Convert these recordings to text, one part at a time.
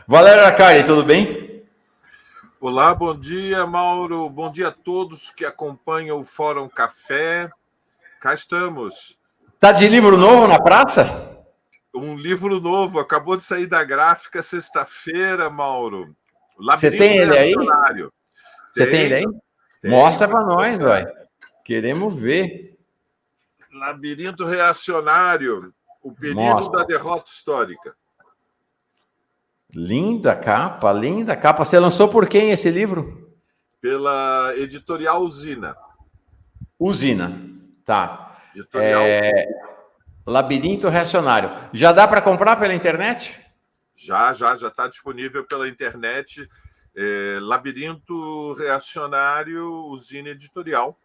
Valério Arcari, tudo bem? Olá, bom dia, Mauro. Bom dia a todos que acompanham o Fórum Café. Cá estamos. Tá de livro novo na praça? Um livro novo, acabou de sair da gráfica sexta-feira, Mauro. Você Labirinto tem ele aí? Reacionário. Você tem ele aí? Tenho, Mostra vou para te nós, mostrar. vai. Queremos ver. Labirinto Reacionário, o perigo da Mostra. derrota histórica. Linda capa, linda capa. Você lançou por quem esse livro? Pela editorial Usina. Usina. Tá. Editorial Labirinto Reacionário. Já dá para comprar pela internet? já está disponível pela internet. Labirinto Reacionário, Usina Editorial.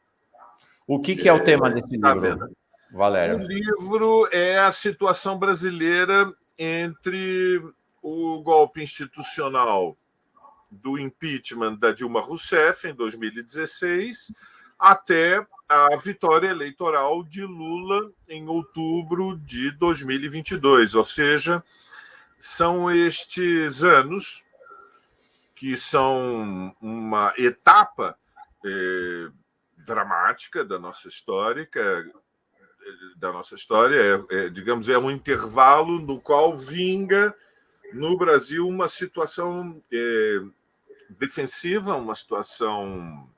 O que é o tema desse Está à venda. livro, O Valério? livro é a situação brasileira entre o golpe institucional do impeachment da Dilma Rousseff em 2016 até a vitória eleitoral de Lula em outubro de 2022. Ou seja, são estes anos que são uma etapa dramática da nossa história, digamos, é um intervalo no qual vinga no Brasil uma situação defensiva, uma situação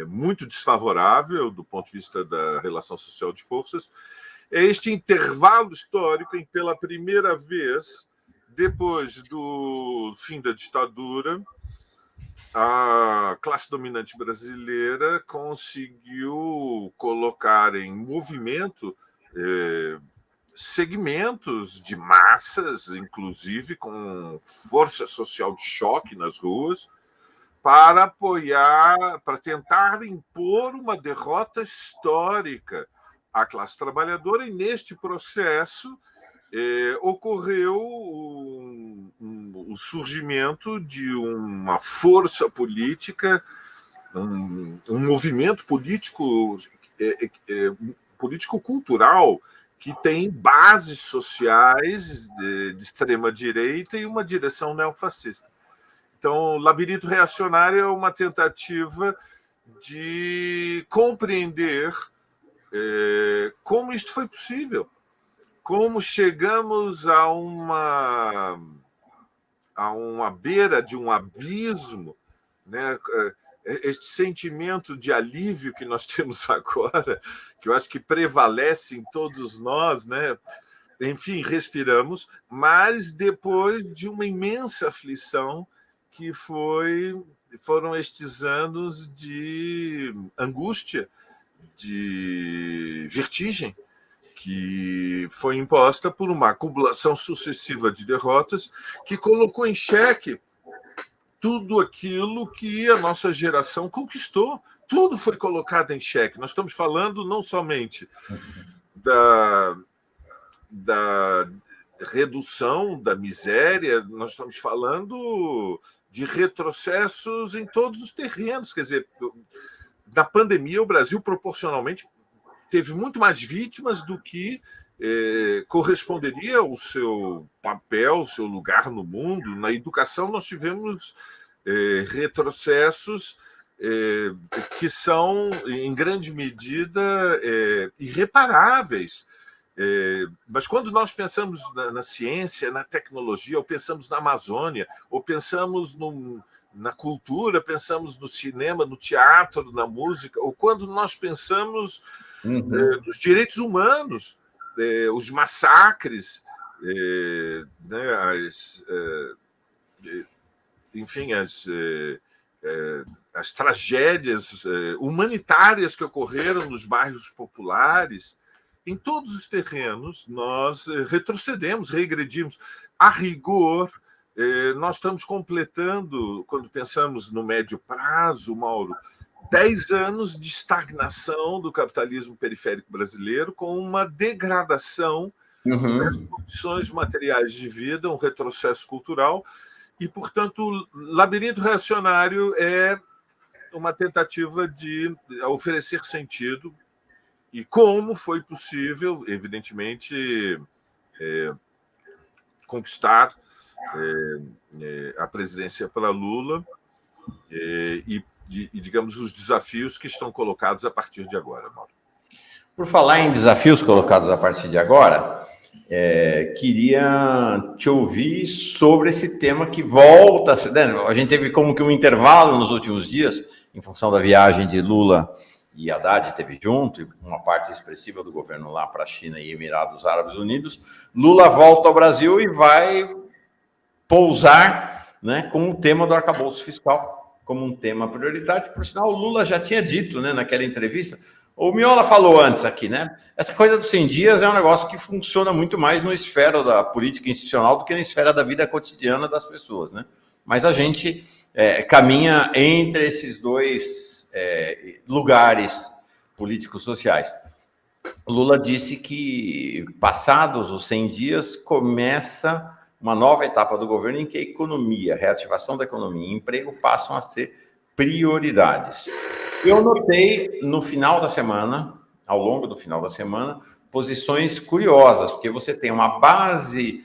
muito desfavorável do ponto de vista da relação social de forças. É este intervalo histórico em que, pela primeira vez, depois do fim da ditadura, a classe dominante brasileira conseguiu colocar em movimento segmentos de massas, inclusive com força social de choque nas ruas, para apoiar, para tentar impor uma derrota histórica à classe trabalhadora, e neste processo ocorreu o surgimento de uma força política, um movimento político, político-cultural, que tem bases sociais de extrema-direita e uma direção neofascista. Então, o Labirinto Reacionário é uma tentativa de compreender como isto foi possível, como chegamos a uma beira de um abismo, né? Este sentimento de alívio que nós temos agora, que eu acho que prevalece em todos nós, né? Enfim, respiramos, mas depois de uma imensa aflição que foram estes anos de angústia, de vertigem, que foi imposta por uma acumulação sucessiva de derrotas que colocou em xeque tudo aquilo que a nossa geração conquistou. Tudo foi colocado em xeque. Nós estamos falando não somente da redução da miséria, nós estamos falando de retrocessos em todos os terrenos. Quer dizer, na pandemia, o Brasil proporcionalmente teve muito mais vítimas do que corresponderia ao seu papel, ao seu lugar no mundo. Na educação, nós tivemos retrocessos que são, em grande medida, irreparáveis. Mas quando nós pensamos na ciência, na tecnologia, ou pensamos na Amazônia, ou pensamos na cultura, pensamos no cinema, no teatro, na música, ou quando nós pensamos nos direitos humanos, os massacres, né, enfim, as tragédias humanitárias que ocorreram nos bairros populares, em todos os terrenos nós retrocedemos, regredimos. A rigor, nós estamos completando, quando pensamos no médio prazo, Mauro, 10 anos de estagnação do capitalismo periférico brasileiro, com uma degradação das condições materiais de vida, um retrocesso cultural, e, portanto, o Labirinto Reacionário é uma tentativa de oferecer sentido e como foi possível, evidentemente, conquistar a presidência para Lula e, digamos, os desafios que estão colocados a partir de agora, Mauro. Por falar em desafios colocados a partir de agora, queria te ouvir sobre esse tema que volta. A gente teve como que um intervalo nos últimos dias, em função da viagem de Lula e Haddad teve junto, e uma parte expressiva do governo lá para a China e Emirados Árabes Unidos. Lula volta ao Brasil e vai pousar, né, com o tema do arcabouço fiscal, como um tema prioritário. Por sinal, o Lula já tinha dito, né, naquela entrevista. O Miola falou antes aqui, né? Essa coisa dos 100 dias é um negócio que funciona muito mais no esfera da política institucional do que na esfera da vida cotidiana das pessoas, né? Mas a gente caminha entre esses dois lugares políticos sociais. Lula disse que, passados os 100 dias, começa uma nova etapa do governo em que a economia, a reativação da economia e emprego passam a ser prioridades. Eu notei no final da semana, ao longo do final da semana, posições curiosas, porque você tem uma base,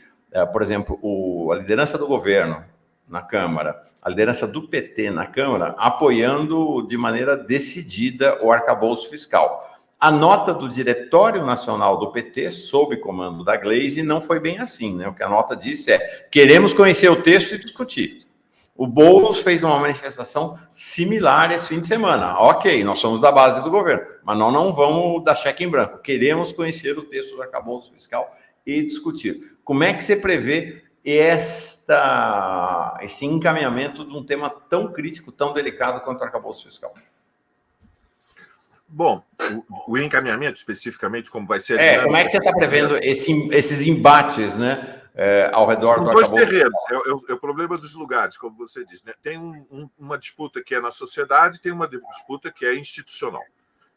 por exemplo, a liderança do governo na Câmara, a liderança do PT na Câmara, apoiando de maneira decidida o arcabouço fiscal. A nota do Diretório Nacional do PT, sob comando da Gleisi, não foi bem assim, né? O que a nota disse é: queremos conhecer o texto e discutir. O Boulos fez uma manifestação similar esse fim de semana. Ok, nós somos da base do governo, mas nós não vamos dar cheque em branco. Queremos conhecer o texto do arcabouço fiscal e discutir. Como é que você prevê esse encaminhamento de um tema tão crítico, tão delicado quanto o arcabouço fiscal? Bom, o encaminhamento, especificamente, como vai ser... como é que você está prevendo esses embates, né? Ao redor São do dois arcabouço. terrenos, é o problema dos lugares, como você diz, né? Tem uma disputa que é na sociedade, tem uma disputa que é institucional.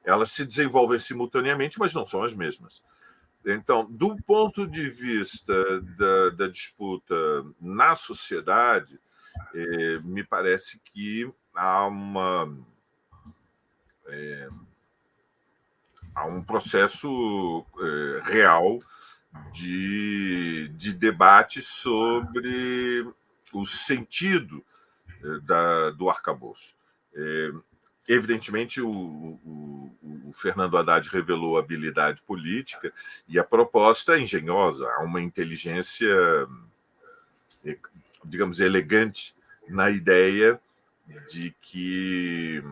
Elas se desenvolvem simultaneamente, mas não são as mesmas. Então, do ponto de vista da disputa na sociedade, me parece que há um processo real de debate sobre o sentido do arcabouço. Evidentemente, o Fernando Haddad revelou habilidade política e a proposta é engenhosa, há uma inteligência, digamos, elegante na ideia de que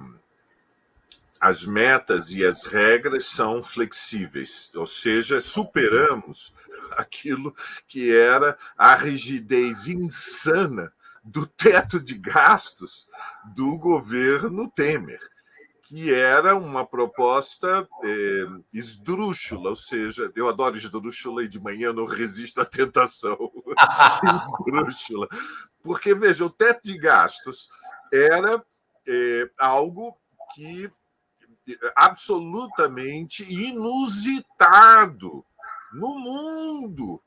as metas e as regras são flexíveis, ou seja, superamos aquilo que era a rigidez insana do teto de gastos do governo Temer, que era uma proposta esdrúxula, ou seja, eu adoro esdrúxula e de manhã não resisto à tentação esdrúxula, porque, veja, o teto de gastos era algo que absolutamente inusitado no mundo.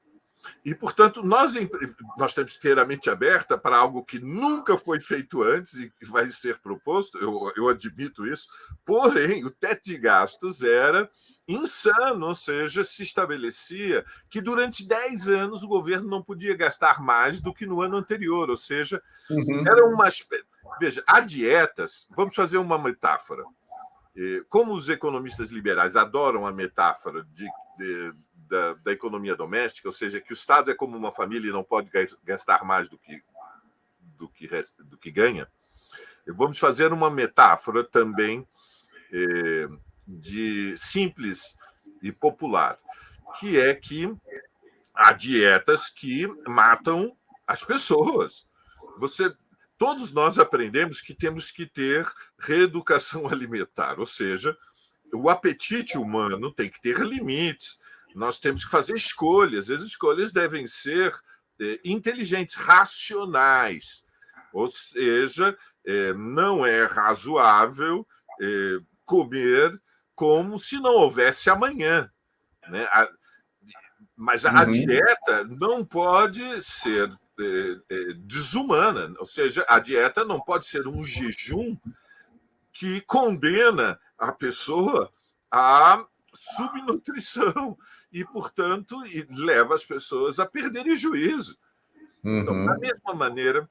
E, portanto, nós temos que ter a mente aberta para algo que nunca foi feito antes e que vai ser proposto, eu admito isso, porém, o teto de gastos era insano, ou seja, se estabelecia que durante 10 anos o governo não podia gastar mais do que no ano anterior, ou seja, era uma... Veja, há dietas, vamos fazer uma metáfora. Como os economistas liberais adoram a metáfora da economia doméstica, ou seja, que o Estado é como uma família e não pode gastar mais do que ganha, vamos fazer uma metáfora também de simples e popular, que é que há dietas que matam as pessoas. Todos nós aprendemos que temos que ter reeducação alimentar, ou seja, o apetite humano tem que ter limites. Nós temos que fazer escolhas. As escolhas devem ser inteligentes, racionais. Ou seja, não é razoável comer como se não houvesse amanhã, né? Mas a dieta não pode ser desumana, ou seja, a dieta não pode ser um jejum que condena a pessoa à subnutrição e, portanto, leva as pessoas a perderem juízo. Então, da mesma maneira,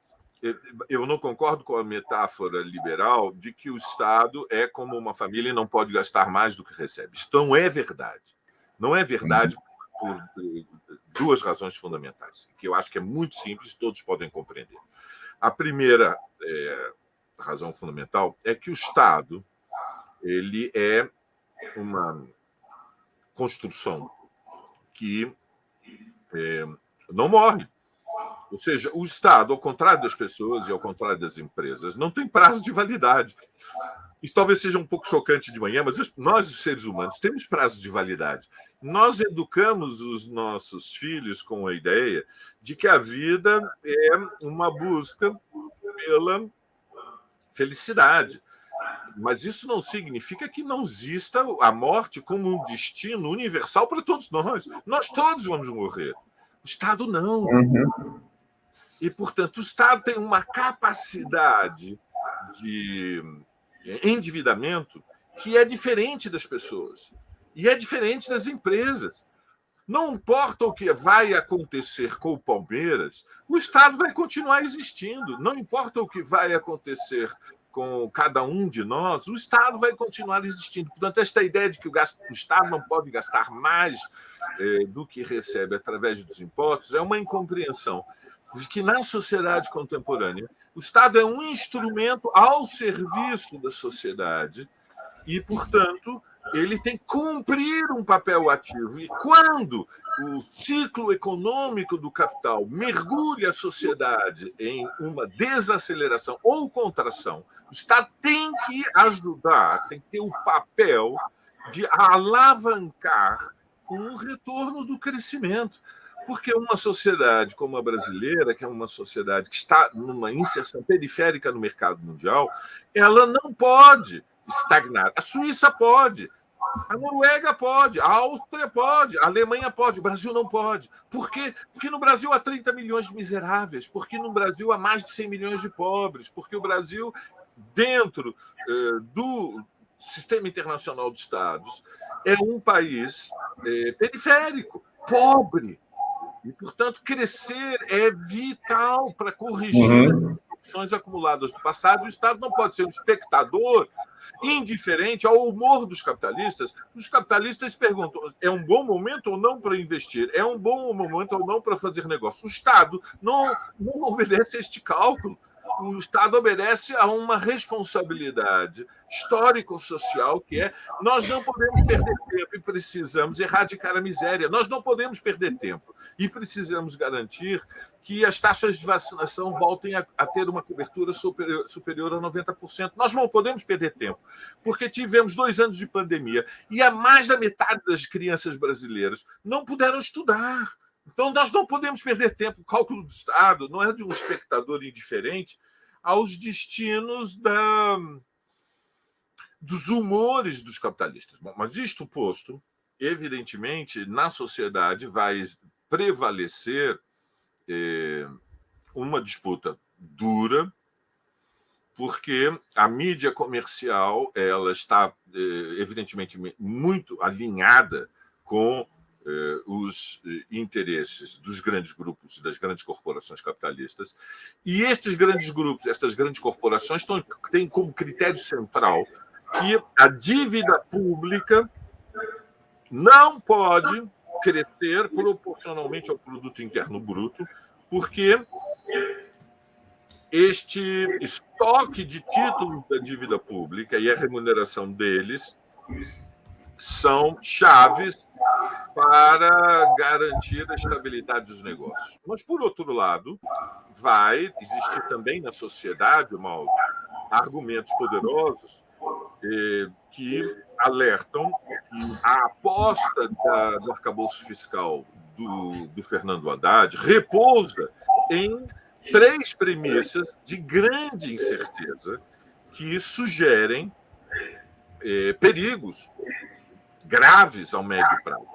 eu não concordo com a metáfora liberal de que o Estado é como uma família e não pode gastar mais do que recebe. Isso não é verdade. Não é verdade por duas razões fundamentais, que eu acho que é muito simples, todos podem compreender. A primeira razão fundamental é que o Estado ele é uma construção que não morre. Ou seja, o Estado, ao contrário das pessoas e ao contrário das empresas, não tem prazo de validade. Isso talvez seja um pouco chocante de manhã, mas nós, os seres humanos, temos prazo de validade. Nós educamos os nossos filhos com a ideia de que a vida é uma busca pela felicidade. Mas isso não significa que não exista a morte como um destino universal para todos nós. Nós todos vamos morrer. O Estado não. E, portanto, o Estado tem uma capacidade de endividamento que é diferente das pessoas e é diferente das empresas. Não importa o que vai acontecer com o Palmeiras, o Estado vai continuar existindo. Não importa o que vai acontecer com cada um de nós, o Estado vai continuar existindo. Portanto, esta ideia de que o Estado não pode gastar mais do que recebe através dos impostos é uma incompreensão de que, na sociedade contemporânea, o Estado é um instrumento ao serviço da sociedade e, portanto, ele tem que cumprir um papel ativo. E quando o ciclo econômico do capital mergulha a sociedade em uma desaceleração ou contração, o Estado tem que ajudar, tem que ter o papel de alavancar um retorno do crescimento. Porque uma sociedade como a brasileira, que é uma sociedade que está numa inserção periférica no mercado mundial, ela não pode estagnar. A Suíça pode, a Noruega pode, a Áustria pode, a Alemanha pode, o Brasil não pode. Por quê? Porque no Brasil há 30 milhões de miseráveis, porque no Brasil há mais de 100 milhões de pobres, porque o Brasil, dentro do sistema internacional de Estados, é um país periférico, pobre. E, portanto, crescer é vital para corrigir as distorções acumuladas do passado. O Estado não pode ser um espectador indiferente ao humor dos capitalistas. Os capitalistas perguntam: é um bom momento ou não para investir? É um bom momento ou não para fazer negócio? O Estado não obedece a este cálculo. O Estado obedece a uma responsabilidade histórico-social que é: nós não podemos perder tempo e precisamos erradicar a miséria. Nós não podemos perder tempo e precisamos garantir que as taxas de vacinação voltem a ter uma cobertura superior a 90%. Nós não podemos perder tempo, porque tivemos 2 anos de pandemia e a mais da metade das crianças brasileiras não puderam estudar. Então, nós não podemos perder tempo. O cálculo do Estado não é de um espectador indiferente aos destinos dos humores dos capitalistas. Bom, mas isto posto, evidentemente, na sociedade vai prevalecer uma disputa dura, porque a mídia comercial ela está, evidentemente, muito alinhada com os interesses dos grandes grupos e das grandes corporações capitalistas. E estes grandes grupos, estas grandes corporações têm como critério central que a dívida pública não pode crescer proporcionalmente ao produto interno bruto, porque este estoque de títulos da dívida pública e a remuneração deles são chaves para garantir a estabilidade dos negócios. Mas, por outro lado, vai existir também na sociedade, Mauro, argumentos poderosos que alertam que a aposta do arcabouço fiscal do Fernando Haddad repousa em 3 premissas de grande incerteza que sugerem perigos graves ao médio prazo.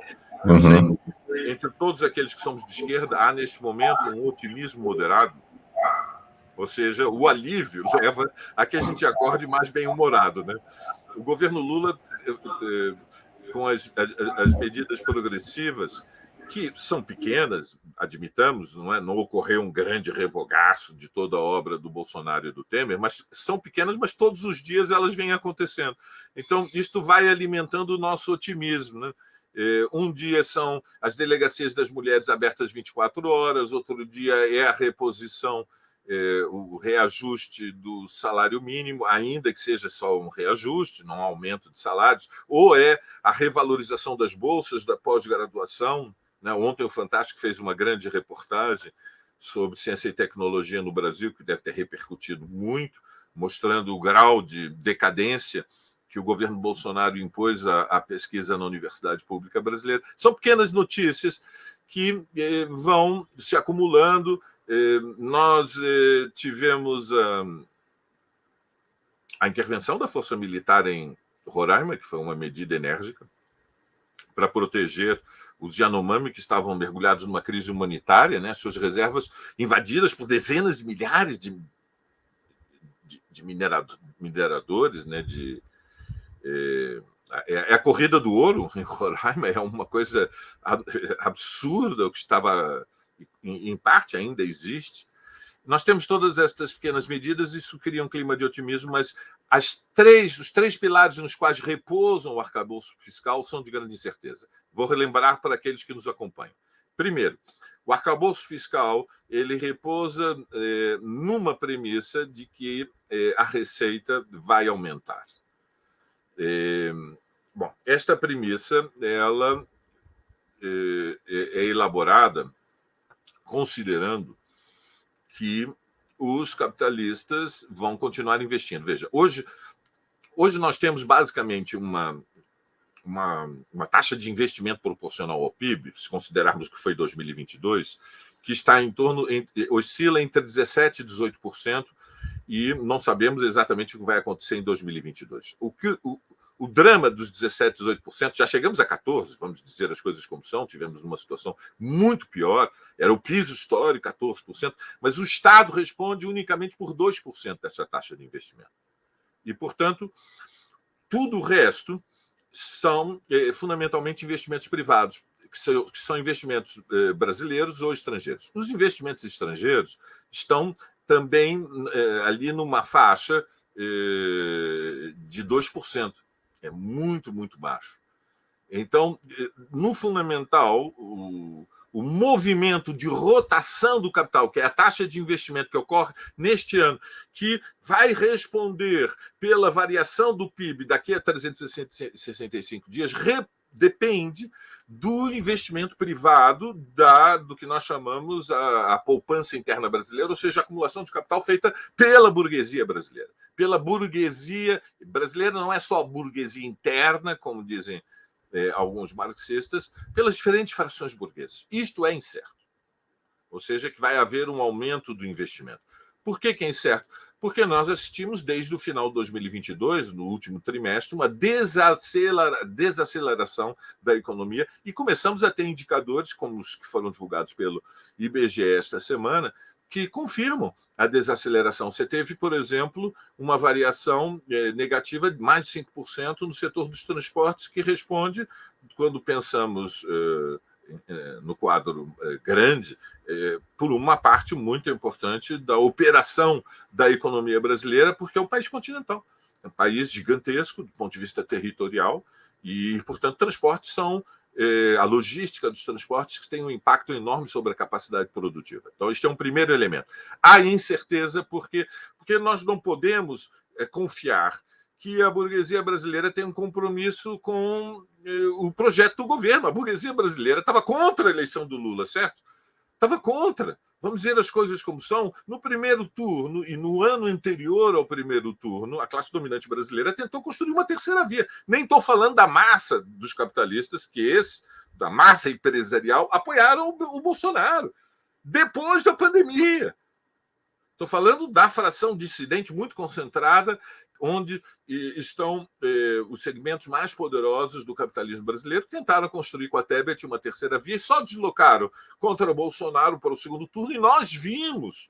Eu sei, entre todos aqueles que somos de esquerda, há neste momento um otimismo moderado, ou seja, o alívio leva a que a gente acorde mais bem-humorado, né? O governo Lula, com as medidas progressivas que são pequenas, admitamos, não ocorreu um grande revogaço de toda a obra do Bolsonaro e do Temer, mas são pequenas, mas todos os dias elas vêm acontecendo. Então, isto vai alimentando o nosso otimismo, né? Um dia são as delegacias das mulheres abertas 24 horas, outro dia é a reposição, o reajuste do salário mínimo, ainda que seja só um reajuste, não um aumento de salários, ou é a revalorização das bolsas da pós-graduação. Ontem o Fantástico fez uma grande reportagem sobre ciência e tecnologia no Brasil, que deve ter repercutido muito, mostrando o grau de decadência que o governo Bolsonaro impôs à pesquisa na Universidade Pública Brasileira. São pequenas notícias que vão se acumulando. Nós tivemos a intervenção da Força Militar em Roraima, que foi uma medida enérgica para proteger os Yanomami, que estavam mergulhados numa crise humanitária, né? Suas reservas invadidas por dezenas de milhares de mineradores, né? É a corrida do ouro em Roraima, é uma coisa absurda, o que estava, em parte, ainda existe. Nós temos todas estas pequenas medidas, isso cria um clima de otimismo, mas os três pilares nos quais repousam o arcabouço fiscal são de grande incerteza. Vou relembrar para aqueles que nos acompanham. Primeiro, o arcabouço fiscal ele repousa numa premissa de que a receita vai aumentar. Bom, esta premissa ela é elaborada considerando que os capitalistas vão continuar investindo. Veja, hoje nós temos basicamente uma taxa de investimento proporcional ao PIB, se considerarmos que foi 2022, que está oscila entre 17% e 18%, e não sabemos exatamente o que vai acontecer em 2022. O drama dos 17%, 18%, já chegamos a 14%, vamos dizer as coisas como são, tivemos uma situação muito pior, era o piso histórico, 14%, mas o Estado responde unicamente por 2% dessa taxa de investimento. E, portanto, tudo o resto são fundamentalmente investimentos privados, que são investimentos brasileiros ou estrangeiros. Os investimentos estrangeiros estão também ali numa faixa de 2%. É muito, muito baixo. Então, no fundamental, o movimento de rotação do capital, que é a taxa de investimento que ocorre neste ano, que vai responder pela variação do PIB daqui a 365 dias, depende do investimento privado do que nós chamamos a poupança interna brasileira, ou seja, a acumulação de capital feita pela burguesia brasileira. Pela burguesia brasileira, não é só a burguesia interna, como dizem alguns marxistas, pelas diferentes frações burguesas. Isto é incerto. Ou seja, que vai haver um aumento do investimento. Por que é incerto? Porque nós assistimos, desde o final de 2022, no último trimestre, uma desaceleração da economia e começamos a ter indicadores, como os que foram divulgados pelo IBGE esta semana, que confirmam a desaceleração. Você teve, por exemplo, uma variação negativa de mais de 5% no setor dos transportes, que responde, quando pensamos no quadro grande, por uma parte muito importante da operação da economia brasileira, porque é um país continental, é um país gigantesco do ponto de vista territorial e, portanto, transportes são a logística dos transportes que tem um impacto enorme sobre a capacidade produtiva. Então, este é um primeiro elemento. Há incerteza porque nós não podemos confiar que a burguesia brasileira tem um compromisso com o projeto do governo. A burguesia brasileira estava contra a eleição do Lula, certo? Estava contra. Vamos dizer as coisas como são. No primeiro turno e no ano anterior ao primeiro turno, a classe dominante brasileira tentou construir uma terceira via. Nem estou falando da massa dos capitalistas, da massa empresarial, apoiaram o Bolsonaro depois da pandemia. Estou falando da fração dissidente muito concentrada, onde estão os segmentos mais poderosos do capitalismo brasileiro, que tentaram construir com a Tebet uma terceira via e só deslocaram contra Bolsonaro para o segundo turno, e nós vimos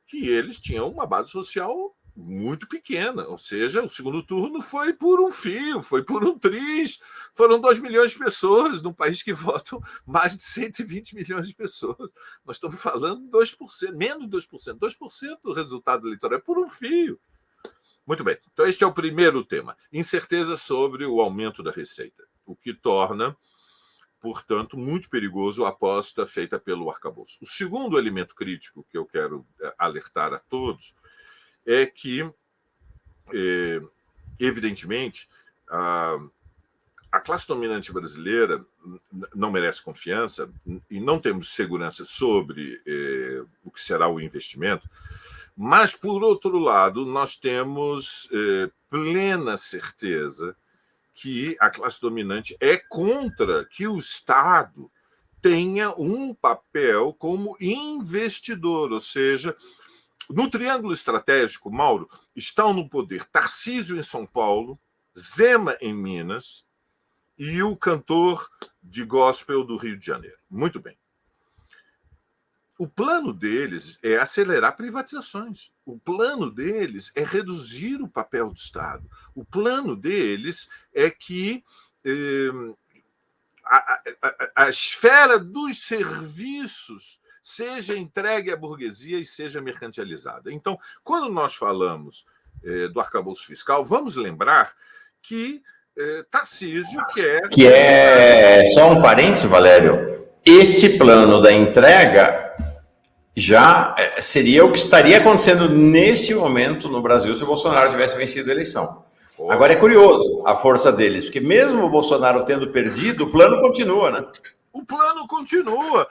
que eles tinham uma base social muito pequena, ou seja, o segundo turno foi por um fio, foi por um triz, foram 2 milhões de pessoas num país que votam mais de 120 milhões de pessoas. Nós estamos falando de 2%, menos de 2%, 2% do resultado eleitoral é por um fio. Muito bem, então este é o primeiro tema, incerteza sobre o aumento da receita, o que torna, portanto, muito perigoso a aposta feita pelo arcabouço. O segundo elemento crítico que eu quero alertar a todos é que, evidentemente, a classe dominante brasileira não merece confiança e não temos segurança sobre o que será o investimento, mas, por outro lado, nós temos plena certeza que a classe dominante é contra que o Estado tenha um papel como investidor, ou seja, no triângulo estratégico, Mauro, estão no poder Tarcísio em São Paulo, Zema em Minas e o cantor de gospel do Rio de Janeiro. Muito bem. O plano deles é acelerar privatizações. O plano deles é reduzir o papel do Estado. O plano deles é que a esfera dos serviços seja entregue à burguesia e seja mercantilizada. Então, quando nós falamos do arcabouço fiscal, vamos lembrar que Tarcísio quer... Que é, só um parênteses, Valério, este plano da entrega já seria o que estaria acontecendo neste momento no Brasil se o Bolsonaro tivesse vencido a eleição. Agora é curioso a força deles, porque mesmo o Bolsonaro tendo perdido, o plano continua, né? O plano continua.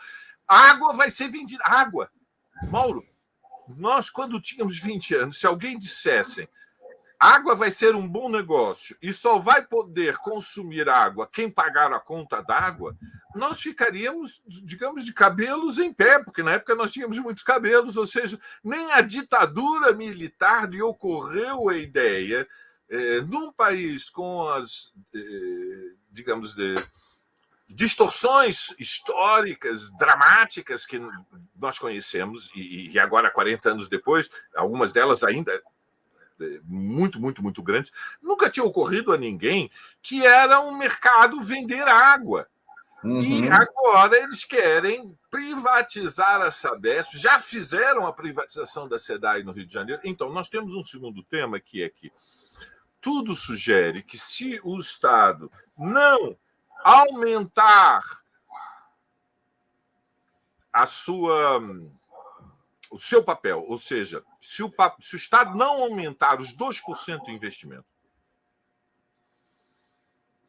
A água vai ser vendida. Água. Mauro, nós, quando tínhamos 20 anos, se alguém dissesse água vai ser um bom negócio e só vai poder consumir água quem pagar a conta d'água, nós ficaríamos, digamos, de cabelos em pé, porque na época nós tínhamos muitos cabelos, ou seja, nem a ditadura militar lhe ocorreu a ideia, num país com as, digamos, distorções históricas, dramáticas que nós conhecemos, e agora, 40 anos depois, algumas delas ainda muito, muito, muito grandes, nunca tinha ocorrido a ninguém que era um mercado vender água. Uhum. E agora eles querem privatizar a Sabesp, já fizeram a privatização da SEDAI no Rio de Janeiro. Então, nós temos um segundo tema, que é que tudo sugere que, se o Estado não aumentar o seu papel, ou seja, se o Estado não aumentar os 2% de investimento,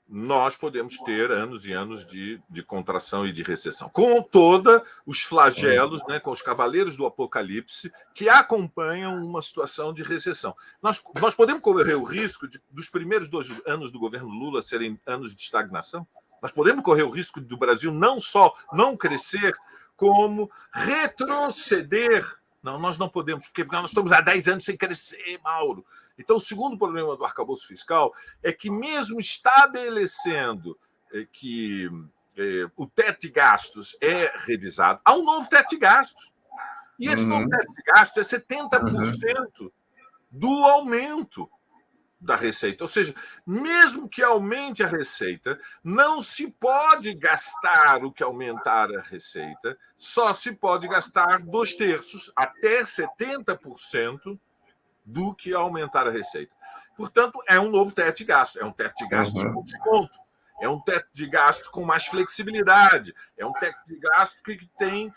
nós podemos ter anos e anos de contração e de recessão, com todos os flagelos, né, com os cavaleiros do apocalipse que acompanham uma situação de recessão. Nós podemos correr o risco dos primeiros 2 anos do governo Lula serem anos de estagnação? Nós podemos correr o risco do Brasil não só não crescer, como retroceder. Não, nós não podemos, porque nós estamos há 10 anos sem crescer, Mauro. Então, o segundo problema do arcabouço fiscal é que, mesmo estabelecendo que o teto de gastos é revisado, há um novo teto de gastos. E esse novo teto de gastos é 70% do aumento da receita. Ou seja, mesmo que aumente a receita, não se pode gastar o que aumentar a receita, só se pode gastar 2/3, até 70% do que aumentar a receita. Portanto, é um novo teto de gasto. É um teto de gasto com desconto. É um teto de gasto com mais flexibilidade. É um teto de gasto que tem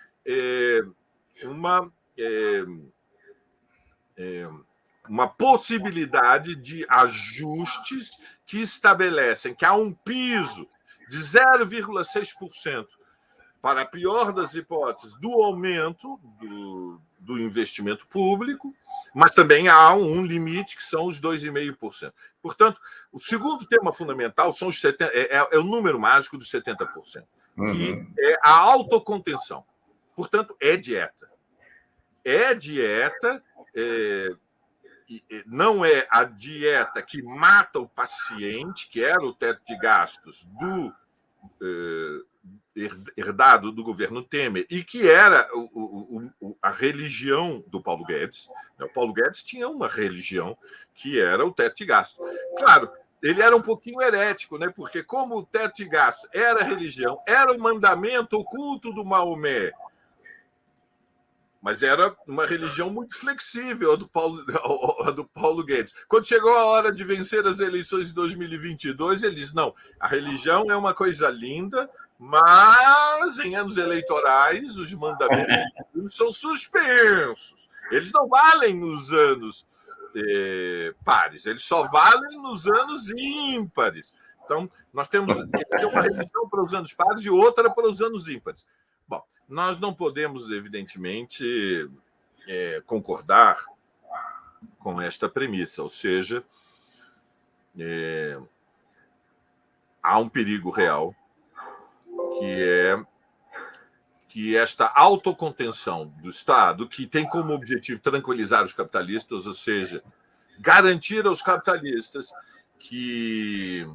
uma possibilidade de ajustes que estabelecem que há um piso de 0,6%, para a pior das hipóteses, do aumento do investimento público, mas também há um limite, que são os 2,5%. Portanto, o segundo tema fundamental são os 70%, é o número mágico dos 70%, que é a autocontenção. Portanto, é dieta. É dieta, não é a dieta que mata o paciente, que era o teto de gastos herdado do governo Temer, e que era a religião do Paulo Guedes. O Paulo Guedes tinha uma religião que era o teto de gasto. Claro, ele era um pouquinho herético, né? Porque como o teto de gasto era religião, era o mandamento oculto do Maomé, mas era uma religião muito flexível a do Paulo Guedes. Quando chegou a hora de vencer as eleições de 2022, ele disse, não, a religião é uma coisa linda, mas em anos eleitorais os mandamentos são suspensos. Eles não valem nos anos pares, eles só valem nos anos ímpares. Então, nós temos uma religião para os anos pares e outra para os anos ímpares. Bom, nós não podemos, evidentemente, concordar com esta premissa, ou seja, há um perigo real, que esta autocontenção do Estado, que tem como objetivo tranquilizar os capitalistas, ou seja, garantir aos capitalistas que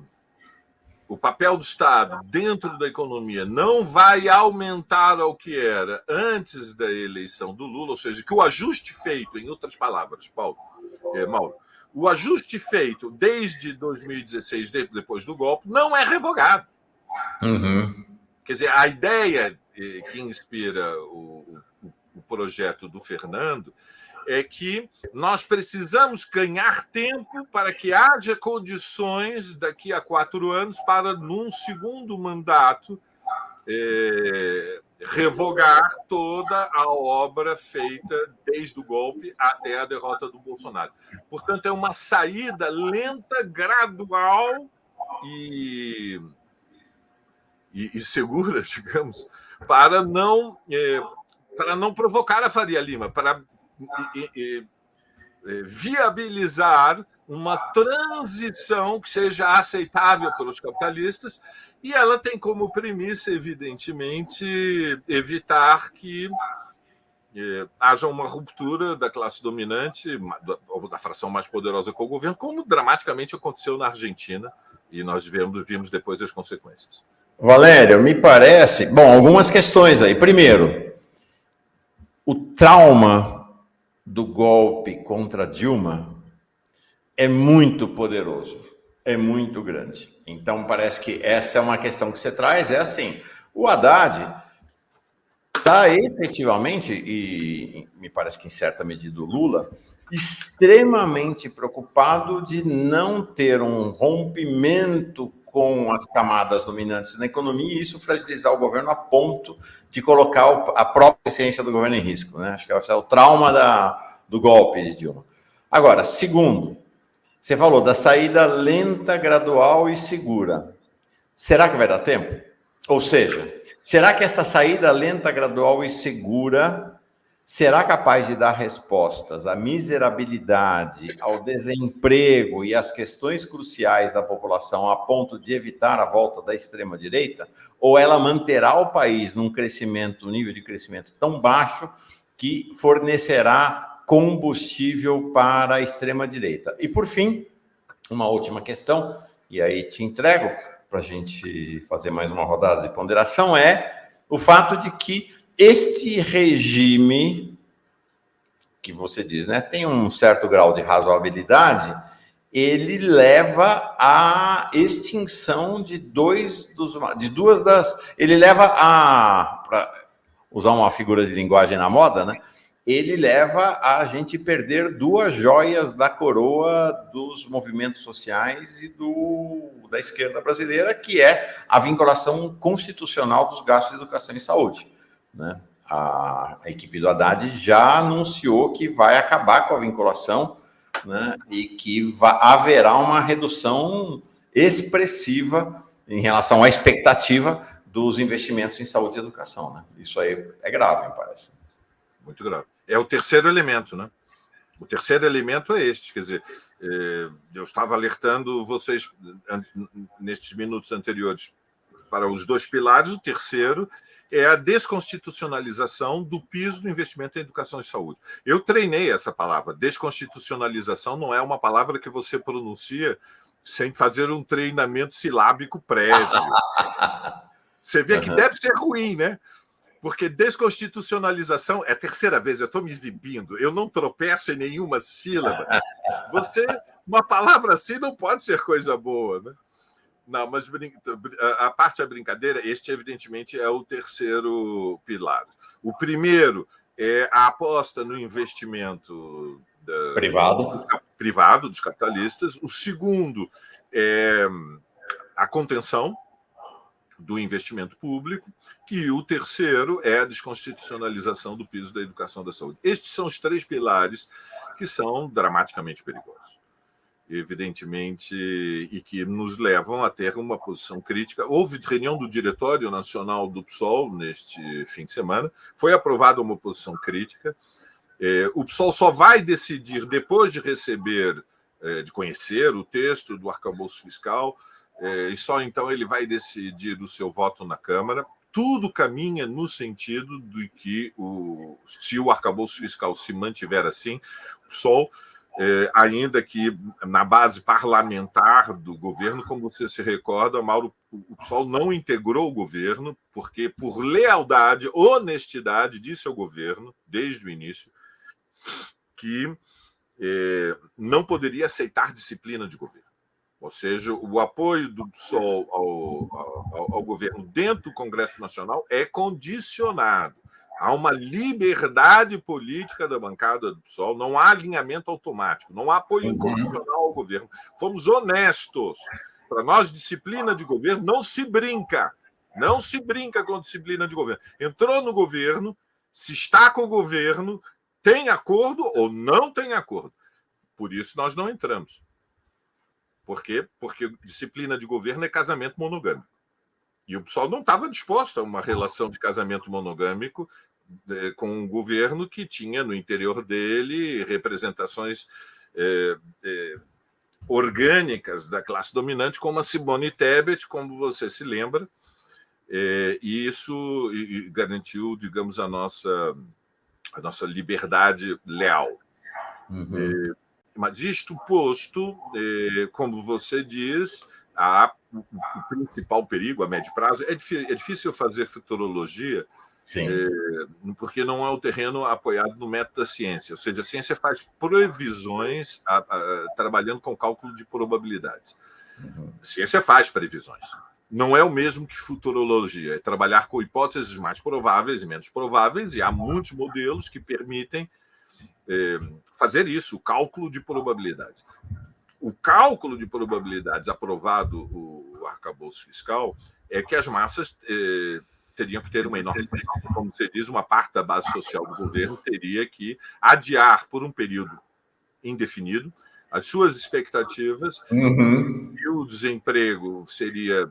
o papel do Estado dentro da economia não vai aumentar ao que era antes da eleição do Lula, ou seja, que o ajuste feito, em outras palavras, Mauro, o ajuste feito desde 2016, depois do golpe, não é revogado. Uhum. Quer dizer, a ideia que inspira o projeto do Fernando é que nós precisamos ganhar tempo para que haja condições daqui a 4 anos para, num segundo mandato, revogar toda a obra feita desde o golpe até a derrota do Bolsonaro. Portanto, é uma saída lenta, gradual e segura, digamos, para não provocar a Faria Lima, para viabilizar uma transição que seja aceitável pelos capitalistas, e ela tem como premissa, evidentemente, evitar que haja uma ruptura da classe dominante, da fração mais poderosa com o governo, como dramaticamente aconteceu na Argentina, e nós vimos depois as consequências. Valério, me parece... Bom, algumas questões aí. Primeiro, o trauma do golpe contra Dilma é muito poderoso, é muito grande. Então, parece que essa é uma questão que você traz, é assim, o Haddad está efetivamente, e me parece que em certa medida o Lula, extremamente preocupado de não ter um rompimento com as camadas dominantes na economia e isso fragilizar o governo a ponto de colocar a própria ciência do governo em risco, né? Acho que é o trauma do golpe de Dilma. Agora, segundo, você falou da saída lenta, gradual e segura. Será que vai dar tempo? Ou seja, será que essa saída lenta, gradual e segura será capaz de dar respostas à miserabilidade, ao desemprego e às questões cruciais da população a ponto de evitar a volta da extrema-direita? Ou ela manterá o país num nível de crescimento tão baixo que fornecerá combustível para a extrema-direita? E, por fim, uma última questão, e aí te entrego para a gente fazer mais uma rodada de ponderação, é o fato de que este regime, que você diz, né, tem um certo grau de razoabilidade, ele leva à extinção de duas das... Ele leva a... Para usar uma figura de linguagem na moda, né? Ele leva a gente perder duas joias da coroa dos movimentos sociais e da esquerda brasileira, que é a vinculação constitucional dos gastos de educação e saúde, né? A equipe do Haddad já anunciou que vai acabar com a vinculação, né? E que haverá uma redução expressiva em relação à expectativa dos investimentos em saúde e educação, né? Isso aí é grave, me parece. Muito grave. É o terceiro elemento, né? O terceiro elemento é este, quer dizer, eu estava alertando vocês nestes minutos anteriores para os dois pilares. O terceiro é a desconstitucionalização do piso do investimento em educação e saúde. Eu treinei essa palavra. Desconstitucionalização não é uma palavra que você pronuncia sem fazer um treinamento silábico prévio. Você vê que deve ser ruim, né? Porque desconstitucionalização é a terceira vez, eu estou me exibindo, eu não tropeço em nenhuma sílaba. Uma palavra assim não pode ser coisa boa, né? Não, mas a parte da brincadeira, este evidentemente é o terceiro pilar. O primeiro é a aposta no investimento privado dos capitalistas. O segundo é a contenção do investimento público. E o terceiro é a desconstitucionalização do piso da educação da saúde. Estes são os três pilares que são dramaticamente perigosos, evidentemente, e que nos levam a ter uma posição crítica. Houve reunião do Diretório Nacional do PSOL neste fim de semana, foi aprovada uma posição crítica. O PSOL só vai decidir depois de receber, de conhecer o texto do arcabouço fiscal, e só então ele vai decidir o seu voto na Câmara. Tudo caminha no sentido de que, se o arcabouço fiscal se mantiver assim, o PSOL, ainda que na base parlamentar do governo, como você se recorda, Mauro, o PSOL não integrou o governo, porque, por lealdade, honestidade, disse ao governo, desde o início, que não poderia aceitar disciplina de governo. Ou seja, o apoio do PSOL ao governo dentro do Congresso Nacional é condicionado. Há uma liberdade política da bancada do PSOL, não há alinhamento automático, não há apoio incondicional ao governo. Fomos honestos. Para nós, disciplina de governo não se brinca. Não se brinca com disciplina de governo. Entrou no governo, se está com o governo, tem acordo ou não tem acordo. Por isso nós não entramos. Por quê? Porque disciplina de governo é casamento monogâmico. E o PSOL não estava disposto a uma relação de casamento monogâmico com um governo que tinha no interior dele representações orgânicas da classe dominante, como a Simone Tebet, como você se lembra, e isso garantiu, digamos, a nossa liberdade leal. Mas isto posto, como você diz, o principal perigo a médio prazo é difícil fazer futurologia, porque não é o terreno apoiado no método da ciência. Ou seja, a ciência faz previsões trabalhando com cálculo de probabilidades. A ciência faz previsões. Não é o mesmo que futurologia, é trabalhar com hipóteses mais prováveis e menos prováveis, e há muitos modelos que permitem fazer isso, o cálculo de probabilidades. O cálculo de probabilidades aprovado o arcabouço fiscal é que as massas teriam que ter uma enorme pressão. Como você diz, uma parte da base social do governo teria que adiar por um período indefinido as suas expectativas, e o desemprego seria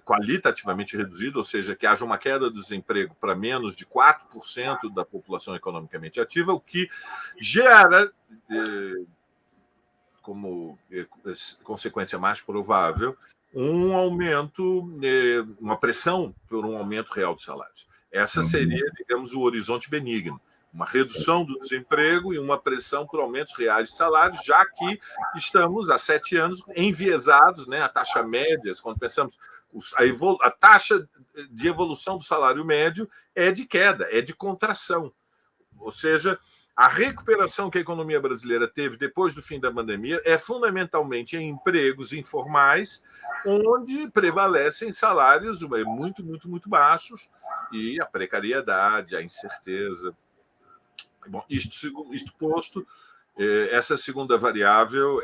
qualitativamente reduzido, ou seja, que haja uma queda do desemprego para menos de 4% da população economicamente ativa, o que gera, como consequência mais provável, um aumento, uma pressão por um aumento real de salários. Essa seria, digamos, o horizonte benigno. Uma redução do desemprego e uma pressão por aumentos reais de salários, já que estamos há 7 anos enviesados, né? A taxa média, quando pensamos, a taxa de evolução do salário médio é de queda, é de contração. Ou seja, a recuperação que a economia brasileira teve depois do fim da pandemia é fundamentalmente em empregos informais, onde prevalecem salários muito, muito, muito baixos, e a precariedade, a incerteza. Bom, isto posto, essa segunda variável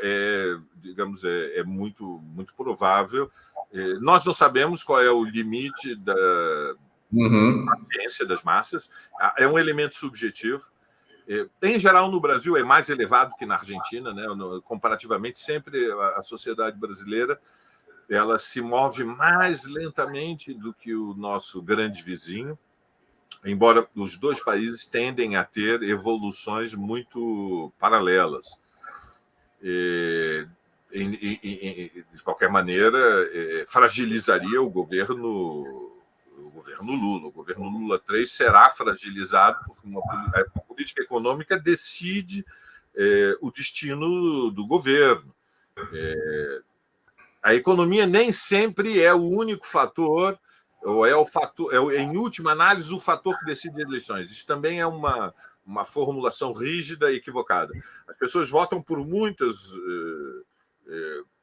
digamos, muito, muito provável. Nós não sabemos qual é o limite da paciência das massas, é um elemento subjetivo. Em geral, no Brasil é mais elevado que na Argentina, né? Comparativamente, sempre a sociedade brasileira ela se move mais lentamente do que o nosso grande vizinho, embora os dois países tendem a ter evoluções muito paralelas. De qualquer maneira, fragilizaria o governo Lula. O governo Lula 3 será fragilizado porque a política econômica decide o destino do governo. A economia nem sempre é o único fator ou é o fator, em última análise, o fator que decide eleições. Isso também é uma formulação rígida e equivocada. As pessoas votam por muitas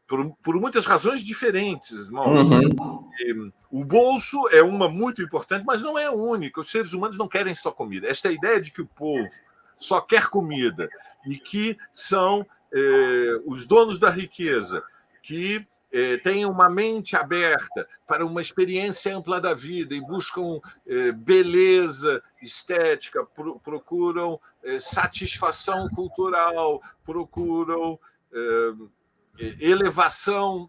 por muitas razões diferentes, Mauro. Uhum. O bolso é uma muito importante, mas não é a única. Os seres humanos não querem só comida. Esta ideia de que o povo só quer comida e que são os donos da riqueza, que têm uma mente aberta para uma experiência ampla da vida e buscam beleza estética, procuram satisfação cultural, procuram elevação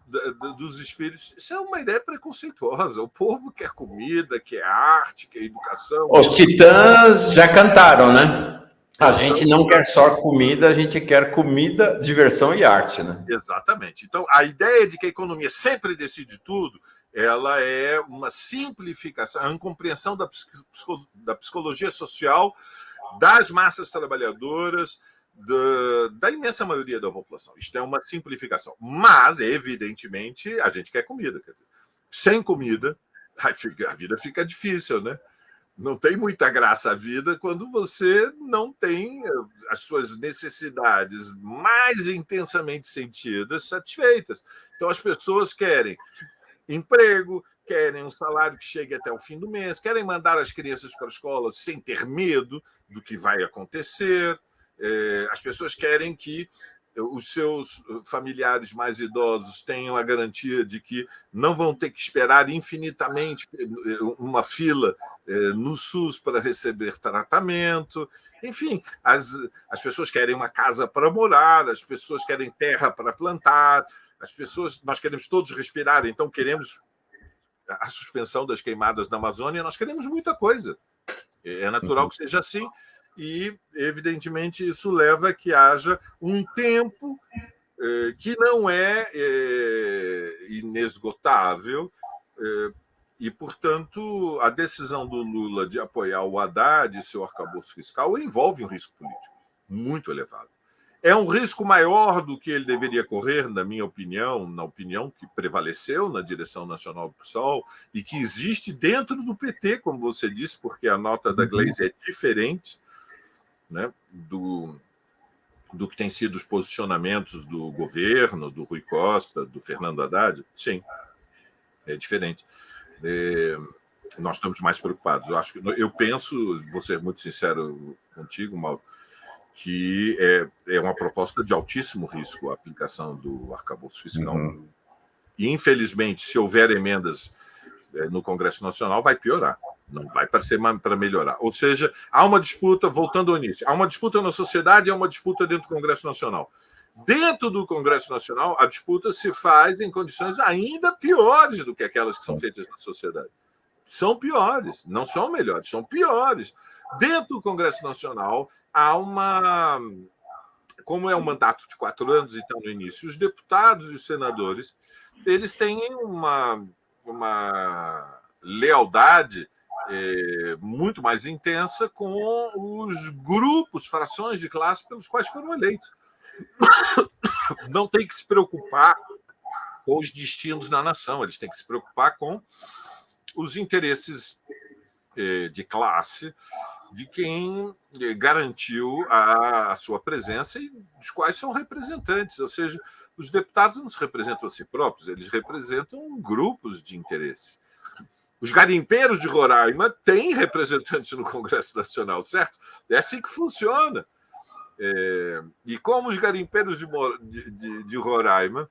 dos espíritos. Isso é uma ideia preconceituosa. O povo quer comida, quer arte, quer educação. Os titãs já cantaram, né? A gente não quer só comida, a gente quer comida, diversão e arte, né? Exatamente. Então, a ideia de que a economia sempre decide tudo, ela é uma simplificação, é uma compreensão da psicologia social das massas trabalhadoras, da imensa maioria da população. Isto é uma simplificação. Mas, evidentemente, a gente quer comida. Sem comida, a vida fica difícil, né? Não tem muita graça a vida quando você não tem as suas necessidades mais intensamente sentidas satisfeitas. Então, as pessoas querem emprego, querem um salário que chegue até o fim do mês, querem mandar as crianças para a escola sem ter medo do que vai acontecer. As pessoas querem que os seus familiares mais idosos tenham a garantia de que não vão ter que esperar infinitamente uma fila no SUS para receber tratamento. Enfim, as pessoas querem uma casa para morar, as pessoas querem terra para plantar, nós queremos todos respirar, então queremos a suspensão das queimadas na Amazônia, nós queremos muita coisa. É natural que seja assim. E, evidentemente, isso leva a que haja um tempo que não é inesgotável e, portanto, a decisão do Lula de apoiar o Haddad e seu arcabouço fiscal envolve um risco político muito elevado. É um risco maior do que ele deveria correr, na minha opinião, na opinião que prevaleceu na direção nacional do PSOL e que existe dentro do PT, como você disse, porque a nota da Gleisi é diferente, né, do que tem sido os posicionamentos do governo, do Rui Costa, do Fernando Haddad. Sim, é diferente. Nós estamos mais preocupados. Eu penso, vou ser muito sincero contigo, Mauro, que é uma proposta de altíssimo risco a aplicação do arcabouço fiscal. E, infelizmente, se houver emendas no Congresso Nacional, vai piorar. Não vai parecer para melhorar. Ou seja, há uma disputa, voltando ao início, há uma disputa na sociedade e há uma disputa dentro do Congresso Nacional. Dentro do Congresso Nacional, a disputa se faz em condições ainda piores do que aquelas que são feitas na sociedade. São piores, não são melhores, são piores. Dentro do Congresso Nacional, há uma... Como é um mandato de 4 anos e estão no início, os deputados e os senadores, eles têm uma lealdade muito mais intensa com os grupos, frações de classe pelos quais foram eleitos. Não tem que se preocupar com os destinos da nação, eles têm que se preocupar com os interesses de classe de quem garantiu a sua presença e dos quais são representantes. Ou seja, os deputados não se representam a si próprios, eles representam grupos de interesse. Os garimpeiros de Roraima têm representantes no Congresso Nacional, certo? É assim que funciona. E como os garimpeiros de Roraima,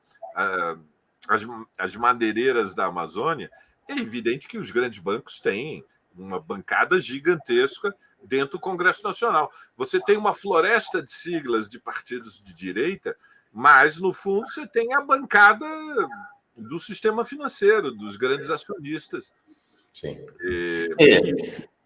as madeireiras da Amazônia, é evidente que os grandes bancos têm uma bancada gigantesca dentro do Congresso Nacional. Você tem uma floresta de siglas de partidos de direita, mas, no fundo, você tem a bancada do sistema financeiro, dos grandes acionistas. Sim.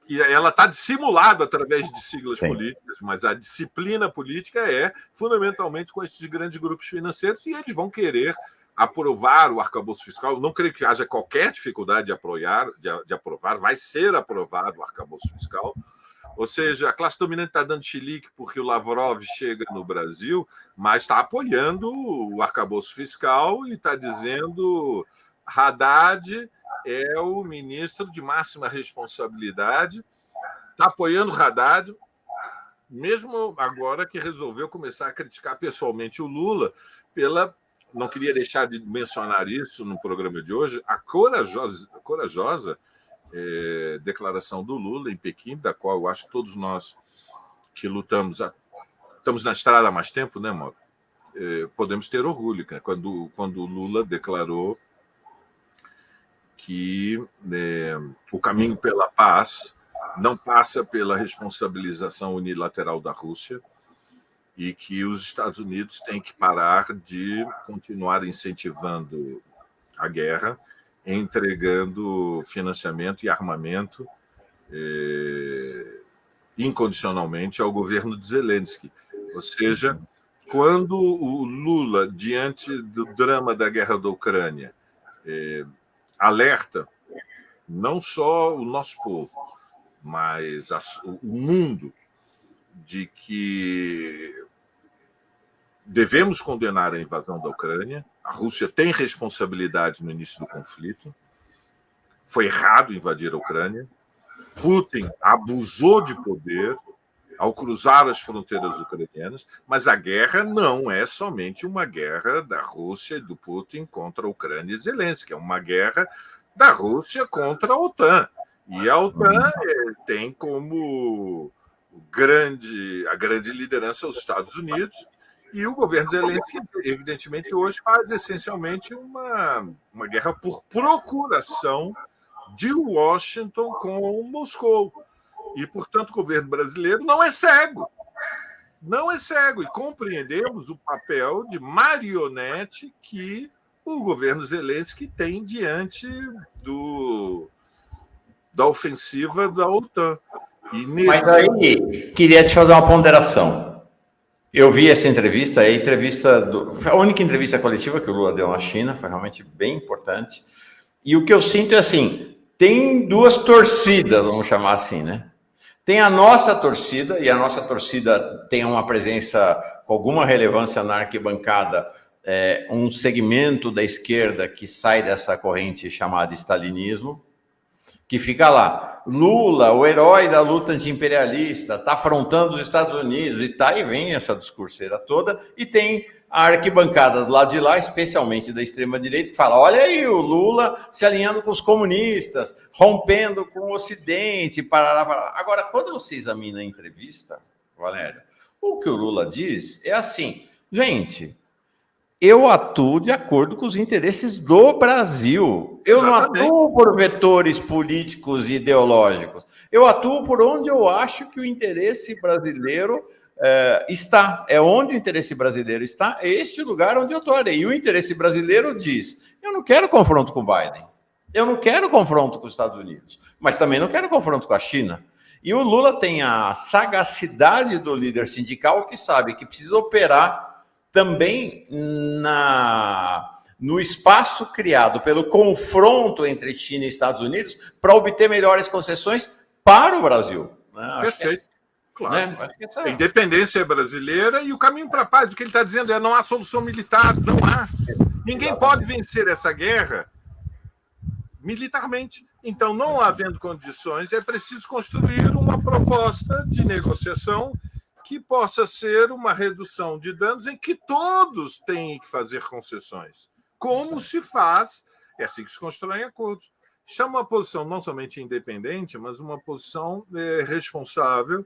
E ela está dissimulada através de siglas políticas, mas a disciplina política é fundamentalmente com esses grandes grupos financeiros e eles vão querer aprovar o arcabouço fiscal. Não creio que haja qualquer dificuldade de aprovar, vai ser aprovado o arcabouço fiscal. Ou seja, a classe dominante está dando chilique porque o Lavrov chega no Brasil, mas está apoiando o arcabouço fiscal e está dizendo Haddad é o ministro de máxima responsabilidade, está apoiando o Haddad, mesmo agora que resolveu começar a criticar pessoalmente o Lula pela... Não queria deixar de mencionar isso no programa de hoje, a corajosa declaração do Lula em Pequim, da qual eu acho que todos nós que lutamos, estamos na estrada há mais tempo, né, Mauro? Podemos ter orgulho, né? Quando o Lula declarou que o caminho pela paz não passa pela responsabilização unilateral da Rússia e que os Estados Unidos têm que parar de continuar incentivando a guerra, entregando financiamento e armamento incondicionalmente ao governo de Zelensky. Ou seja, quando o Lula, diante do drama da guerra da Ucrânia, alerta não só o nosso povo, mas o mundo de que devemos condenar a invasão da Ucrânia, a Rússia tem responsabilidade no início do conflito, foi errado invadir a Ucrânia, Putin abusou de poder ao cruzar as fronteiras ucranianas, mas a guerra não é somente uma guerra da Rússia e do Putin contra a Ucrânia e Zelensky, é uma guerra da Rússia contra a OTAN. E a OTAN tem como a grande liderança os Estados Unidos, e o governo Zelensky, evidentemente, hoje faz essencialmente uma guerra por procuração de Washington com Moscou. E, portanto, o governo brasileiro não é cego. Não é cego. E compreendemos o papel de marionete que o governo Zelensky tem diante da ofensiva da OTAN. Mas aí, queria te fazer uma ponderação. Eu vi essa entrevista, a única entrevista coletiva que o Lula deu na China, foi realmente bem importante. E o que eu sinto é assim, tem duas torcidas, vamos chamar assim, né? Tem a nossa torcida, e a nossa torcida tem uma presença com alguma relevância na arquibancada, um segmento da esquerda que sai dessa corrente chamada stalinismo, que fica lá. Lula, o herói da luta anti-imperialista, está afrontando os Estados Unidos, e vem essa discurseira toda, e tem a arquibancada do lado de lá, especialmente da extrema-direita, que fala, olha aí o Lula se alinhando com os comunistas, rompendo com o Ocidente, parará, parará. Agora, quando você examina a entrevista, Valério, o que o Lula diz é assim, gente, eu atuo de acordo com os interesses do Brasil. Eu não atuo por vetores políticos e ideológicos. Eu atuo por onde eu acho que o interesse brasileiro está. É onde o interesse brasileiro está, é este lugar onde eu atuarei. E o interesse brasileiro diz, eu não quero confronto com o Biden, eu não quero confronto com os Estados Unidos, mas também não quero confronto com a China. E o Lula tem a sagacidade do líder sindical que sabe que precisa operar também no espaço criado pelo confronto entre China e Estados Unidos para obter melhores concessões para o Brasil. Perfeito. Claro. Né? A independência brasileira e o caminho para a paz. O que ele está dizendo é não há solução militar, não há. Ninguém pode vencer essa guerra militarmente. Então, não havendo condições, é preciso construir uma proposta de negociação que possa ser uma redução de danos em que todos têm que fazer concessões. Como se faz, é assim que se constroem acordos. Isso é uma posição não somente independente, mas uma posição responsável,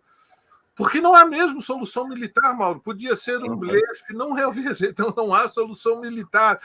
porque não há mesmo solução militar, Mauro. Podia ser um blefe, não então não há solução militar.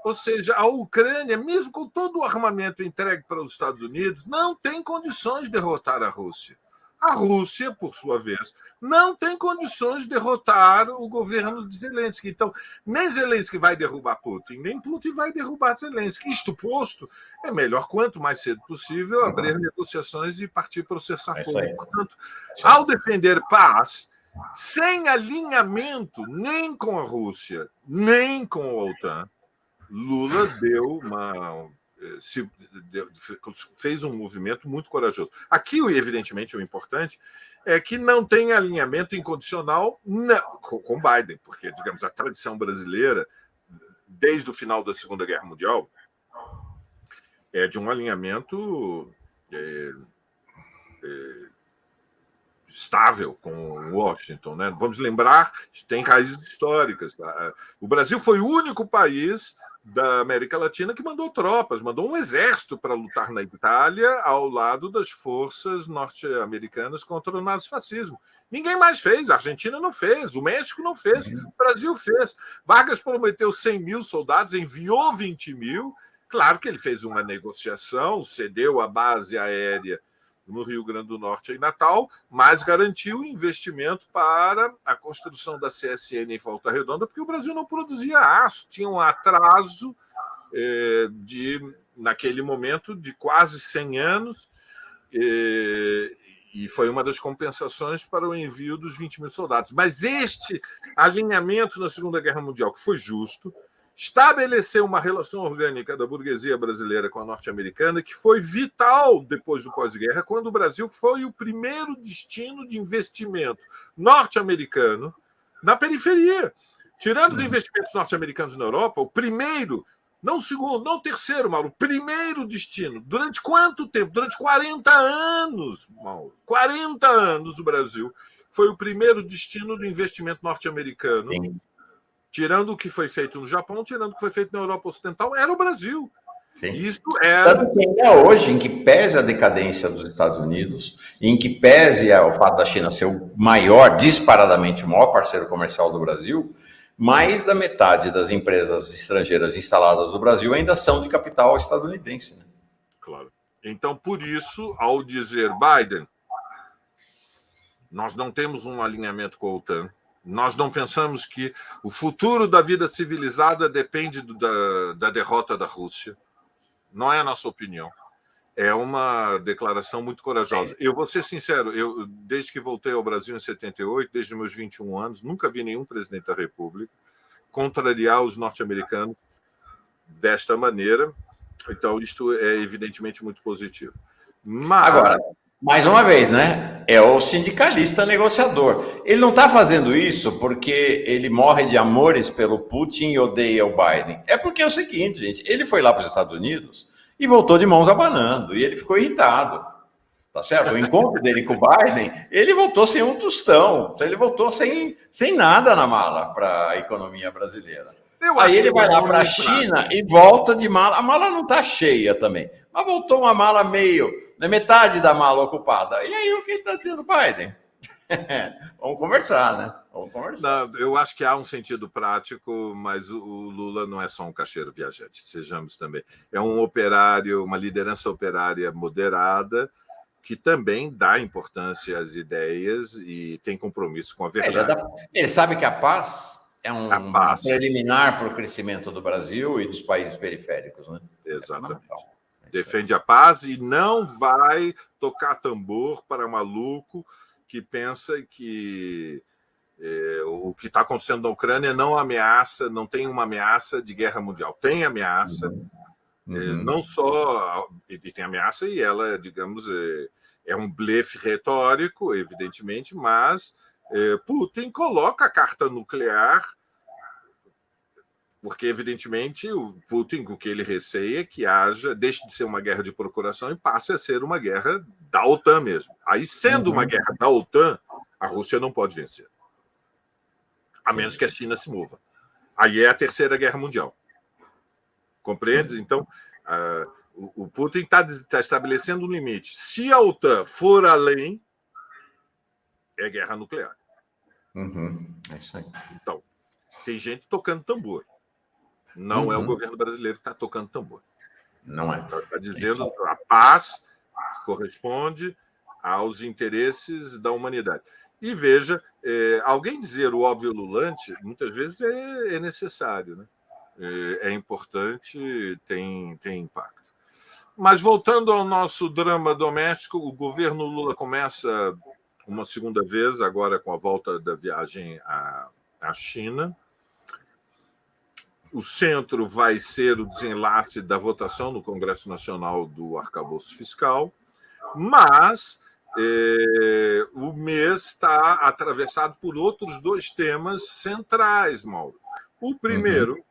Ou seja, a Ucrânia, mesmo com todo o armamento entregue para os Estados Unidos, não tem condições de derrotar a Rússia. A Rússia, por sua vez, não tem condições de derrotar o governo de Zelensky. Então, nem Zelensky vai derrubar Putin, nem Putin vai derrubar Zelensky. Isto posto, é melhor, quanto mais cedo possível, abrir negociações e partir para o cessar-fogo. Portanto, ao defender paz, sem alinhamento nem com a Rússia, nem com a OTAN, Lula fez um movimento muito corajoso. Aqui, evidentemente, o importante é que não tem alinhamento incondicional com Biden, porque, digamos, a tradição brasileira, desde o final da Segunda Guerra Mundial, é de um alinhamento estável com Washington, né? Vamos lembrar, tem raízes históricas. O Brasil foi o único país da América Latina que mandou tropas, mandou um exército para lutar na Itália ao lado das forças norte-americanas contra o nazifascismo. Ninguém mais fez, a Argentina não fez, o México não fez, o Brasil fez. Vargas prometeu 100 mil soldados, enviou 20 mil. Claro que ele fez uma negociação, cedeu a base aérea no Rio Grande do Norte, em Natal, mas garantiu investimento para a construção da CSN em Volta Redonda, porque o Brasil não produzia aço, tinha um atraso naquele momento, de quase 100 anos, e foi uma das compensações para o envio dos 20 mil soldados. Mas este alinhamento na Segunda Guerra Mundial, que foi justo, estabeleceu uma relação orgânica da burguesia brasileira com a norte-americana que foi vital depois do pós-guerra, quando o Brasil foi o primeiro destino de investimento norte-americano na periferia. Tirando os investimentos norte-americanos na Europa, o primeiro, não o segundo, não o terceiro, Mauro, o primeiro destino. Durante quanto tempo? Durante 40 anos, Mauro. 40 anos o Brasil foi o primeiro destino do investimento norte-americano. Sim. Tirando o que foi feito no Japão, tirando o que foi feito na Europa Ocidental, era o Brasil. Sim. Isso era... Tanto que ainda hoje, em que pese a decadência dos Estados Unidos, em que pese o fato da China ser o maior, disparadamente o maior parceiro comercial do Brasil, mais da metade das empresas estrangeiras instaladas no Brasil ainda são de capital estadunidense. Né? Claro. Então, por isso, ao dizer Biden, nós não temos um alinhamento com a OTAN, nós não pensamos que o futuro da vida civilizada depende da derrota da Rússia. Não é a nossa opinião. É uma declaração muito corajosa. Eu vou ser sincero, desde que voltei ao Brasil em 78, desde meus 21 anos, nunca vi nenhum presidente da República contrariar os norte-americanos desta maneira. Então, isto é evidentemente muito positivo. Mas... Agora, mais uma vez, né? É o sindicalista negociador. Ele não está fazendo isso porque ele morre de amores pelo Putin e odeia o Biden. É porque é o seguinte, gente. Ele foi lá para os Estados Unidos e voltou de mãos abanando. E ele ficou irritado. Tá certo? O encontro dele com o Biden, ele voltou sem um tostão. Ele voltou sem nada na mala para a economia brasileira. Aí ele vai lá para a China e volta de mala. A mala não está cheia também. Mas voltou uma mala meio... na metade da mala ocupada. E aí, o que está dizendo Biden? Vamos conversar, né? Vamos conversar. Não, eu acho que há um sentido prático, mas o Lula não é só um caixeiro viajante, sejamos também. É um operário, uma liderança operária moderada, que também dá importância às ideias e tem compromisso com a verdade. Ele sabe que a paz é um preliminar para o crescimento do Brasil e dos países periféricos, né? Exatamente. Defende a paz e não vai tocar tambor para maluco que pensa que o que está acontecendo na Ucrânia não ameaça, não tem uma ameaça de guerra mundial. Tem ameaça, não só... E tem ameaça e ela, digamos, é um blefe retórico, evidentemente, mas Putin coloca a carta nuclear, porque, evidentemente, o Putin, o que ele receia é que deixe de ser uma guerra de procuração e passe a ser uma guerra da OTAN mesmo. Aí, sendo uma guerra da OTAN, a Rússia não pode vencer. A menos que a China se mova. Aí é a Terceira Guerra Mundial. Compreendes? Então, o Putin está estabelecendo um limite. Se a OTAN for além, é guerra nuclear. É isso aí. Então, tem gente tocando tambor. Não é o governo brasileiro que está tocando tambor. Não é. Está dizendo que a paz corresponde aos interesses da humanidade. E veja, alguém dizer o óbvio lulante, muitas vezes é necessário, né? É importante, tem impacto. Mas voltando ao nosso drama doméstico, o governo Lula começa uma segunda vez, agora com a volta da viagem à China. O centro vai ser o desenlace da votação no Congresso Nacional do Arcabouço Fiscal, mas o mês está atravessado por outros dois temas centrais, Mauro. O primeiro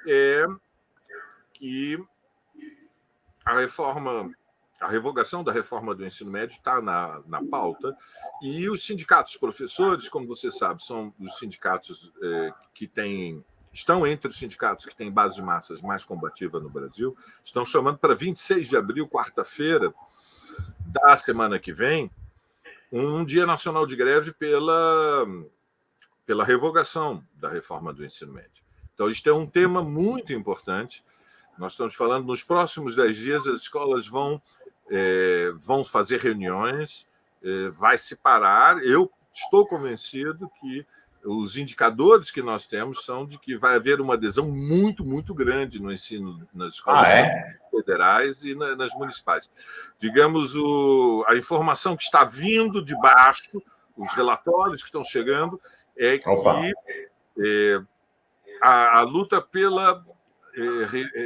é que a revogação da reforma do ensino médio está na pauta, e os sindicatos professores, como você sabe, são os sindicatos estão entre os sindicatos que têm base de massas mais combativa no Brasil, estão chamando para 26 de abril, quarta-feira da semana que vem, um dia nacional de greve pela revogação da reforma do ensino médio. Então, isto é um tema muito importante. Nós estamos falando, nos próximos 10 dias, as escolas vão fazer reuniões, vai se parar. Eu estou convencido que os indicadores que nós temos são de que vai haver uma adesão muito, muito grande no ensino nas escolas federais e nas municipais. Digamos, a informação que está vindo de baixo, os relatórios que estão chegando, é que a luta pela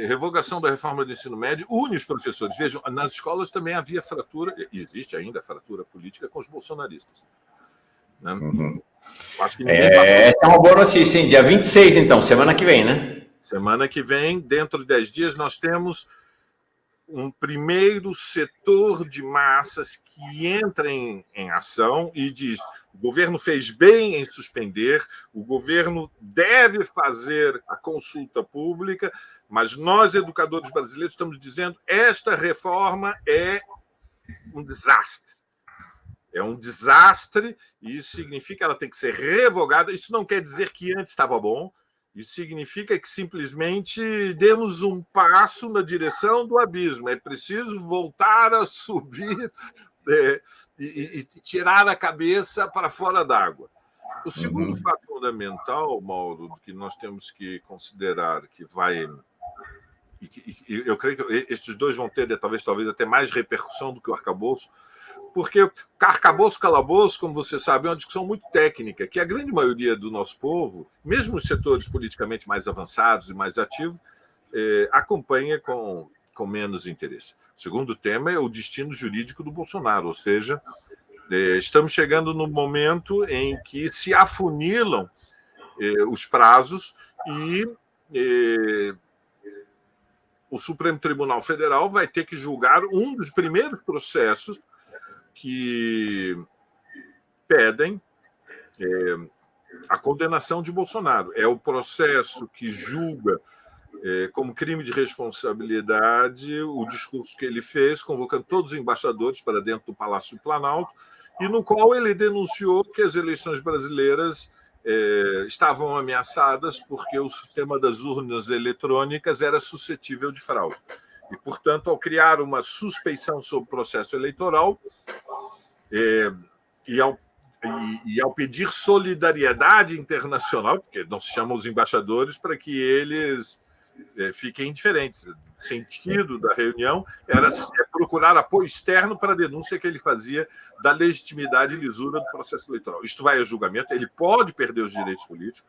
revogação da reforma do ensino médio une os professores. Vejam, nas escolas também havia fratura, existe ainda fratura política com os bolsonaristas. Né? Uhum. Acho que essa é uma boa notícia, hein? Dia 26, então, semana que vem, né? Semana que vem, dentro de 10 dias, nós temos um primeiro setor de massas que entra em ação e diz: o governo fez bem em suspender, o governo deve fazer a consulta pública, mas nós, educadores brasileiros, estamos dizendo que esta reforma é um desastre. É um desastre, e isso significa que ela tem que ser revogada. Isso não quer dizer que antes estava bom, isso significa que simplesmente demos um passo na direção do abismo. É preciso voltar a subir e tirar a cabeça para fora d'água. O segundo fato fundamental, Mauro, que nós temos que considerar que vai... E eu creio que estes dois vão ter talvez até mais repercussão do que o arcabouço, porque arcabouço, calabouço, como você sabe, é uma discussão muito técnica, que a grande maioria do nosso povo, mesmo os setores politicamente mais avançados e mais ativos, acompanha com menos interesse. O segundo tema é o destino jurídico do Bolsonaro, ou seja, estamos chegando no momento em que se afunilam os prazos e o Supremo Tribunal Federal vai ter que julgar um dos primeiros processos que pedem a condenação de Bolsonaro. É o processo que julga como crime de responsabilidade o discurso que ele fez, convocando todos os embaixadores para dentro do Palácio do Planalto, e no qual ele denunciou que as eleições brasileiras estavam ameaçadas porque o sistema das urnas eletrônicas era suscetível de fraude. E, portanto, ao criar uma suspeição sobre o processo eleitoral e ao pedir solidariedade internacional, porque não se chamam os embaixadores para que eles fiquem indiferentes. O sentido da reunião era procurar apoio externo para a denúncia que ele fazia da legitimidade e lisura do processo eleitoral. Isto vai a julgamento, ele pode perder os direitos políticos.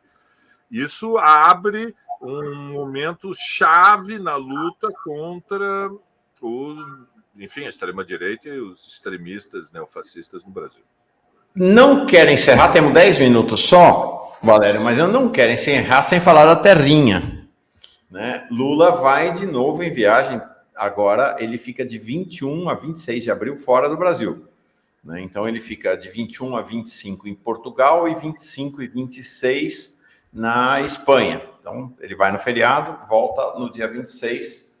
Isso abre um momento chave na luta contra a extrema-direita e os extremistas neofascistas no Brasil. Não quero encerrar, temos 10 minutos só, Valério, mas eu não quero encerrar sem falar da terrinha. Né? Lula vai de novo em viagem, agora ele fica de 21 a 26 de abril fora do Brasil. Né? Então ele fica de 21 a 25 em Portugal e 25 e 26 na Espanha. Então ele vai no feriado, volta no dia 26,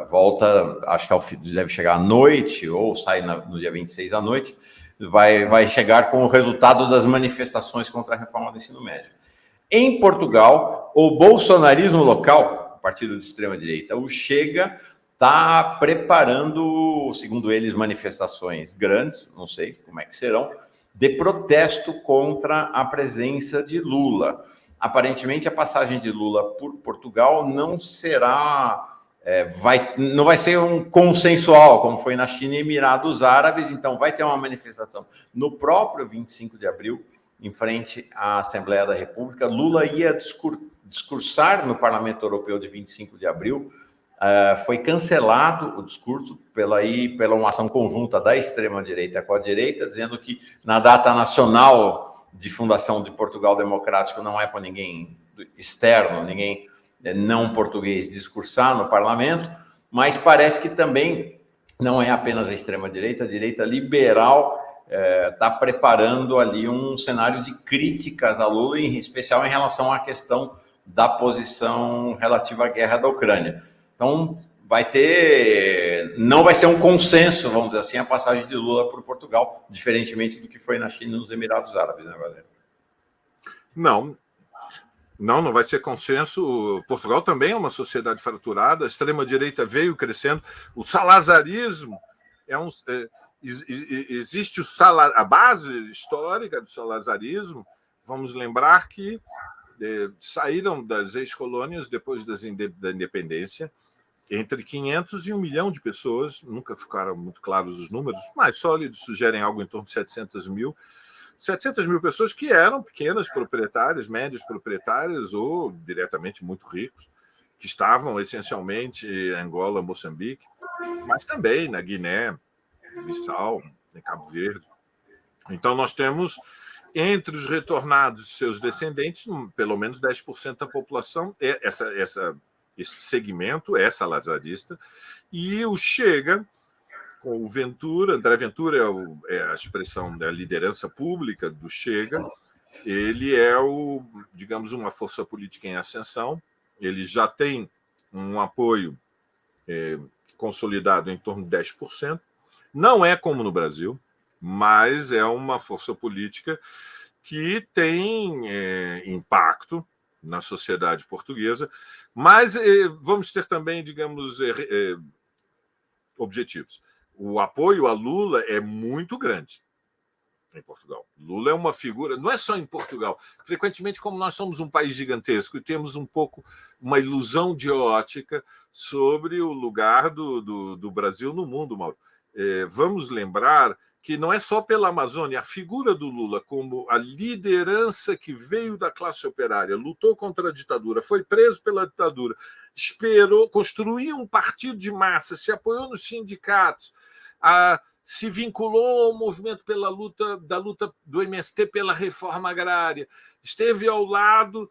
volta, acho que deve chegar à noite, ou sai no dia 26 à noite, vai chegar com o resultado das manifestações contra a reforma do ensino médio. Em Portugal, o bolsonarismo local, o partido de extrema-direita, o Chega, está preparando, segundo eles, manifestações grandes, não sei como é que serão, de protesto contra a presença de Lula. Aparentemente, a passagem de Lula por Portugal não será... não vai ser um consensual, como foi na China e Emirados Árabes, então vai ter uma manifestação no próprio 25 de abril, em frente à Assembleia da República. Lula ia discursar no Parlamento Europeu de 25 de abril, foi cancelado o discurso pela uma ação conjunta da extrema-direita com a direita, dizendo que na data nacional de fundação de Portugal Democrático não é para ninguém externo, ninguém não português discursar no parlamento, mas parece que também não é apenas a direita liberal está preparando ali um cenário de críticas a Lula, em especial em relação à questão da posição relativa à guerra da Ucrânia. Então, não vai ser um consenso, vamos dizer assim, a passagem de Lula por Portugal, diferentemente do que foi na China e nos Emirados Árabes, né, Valério? Não vai ser consenso. Portugal também é uma sociedade fraturada, a extrema-direita veio crescendo, o salazarismo existe a base histórica do salazarismo. Vamos lembrar que saíram das ex-colônias depois da independência entre 500 e 1 milhão de pessoas, nunca ficaram muito claros os números, mais sólidos sugerem algo em torno de 700 mil pessoas que eram pequenas proprietárias, médias proprietárias ou diretamente muito ricos, que estavam essencialmente em Angola, Moçambique, mas também na Guiné, Bissau, em Cabo Verde. Então, nós temos, entre os retornados e seus descendentes, pelo menos 10% da população, esse segmento é salazarista, e o Chega, com o Ventura, André Ventura é a expressão da liderança pública do Chega, ele é digamos, uma força política em ascensão, ele já tem um apoio consolidado em torno de 10%, não é como no Brasil, mas é uma força política que tem impacto na sociedade portuguesa, mas vamos ter também, digamos, objetivos. O apoio a Lula é muito grande em Portugal. Lula é uma figura, não é só em Portugal. Frequentemente, como nós somos um país gigantesco e temos um pouco uma ilusão de ótica sobre o lugar do Brasil no mundo, Mauro. Vamos lembrar que não é só pela Amazônia, a figura do Lula como a liderança que veio da classe operária, lutou contra a ditadura, foi preso pela ditadura, esperou, construiu um partido de massa, se apoiou nos sindicatos, se vinculou ao movimento da luta do MST pela reforma agrária, esteve ao lado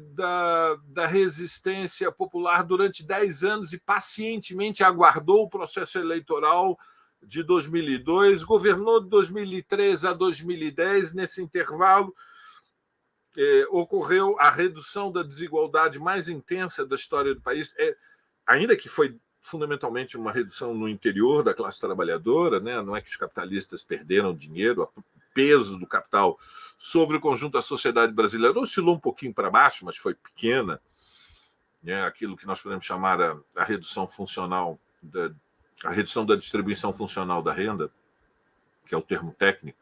da resistência popular durante 10 anos e pacientemente aguardou o processo eleitoral de 2002, governou de 2003 a 2010. Nesse intervalo, ocorreu a redução da desigualdade mais intensa da história do país, ainda que foi fundamentalmente uma redução no interior da classe trabalhadora, né? Não é que os capitalistas perderam dinheiro, o peso do capital sobre o conjunto da sociedade brasileira oscilou um pouquinho para baixo, mas foi pequena, né? Aquilo que nós podemos chamar a redução funcional, a redução da distribuição funcional da renda, que é o termo técnico.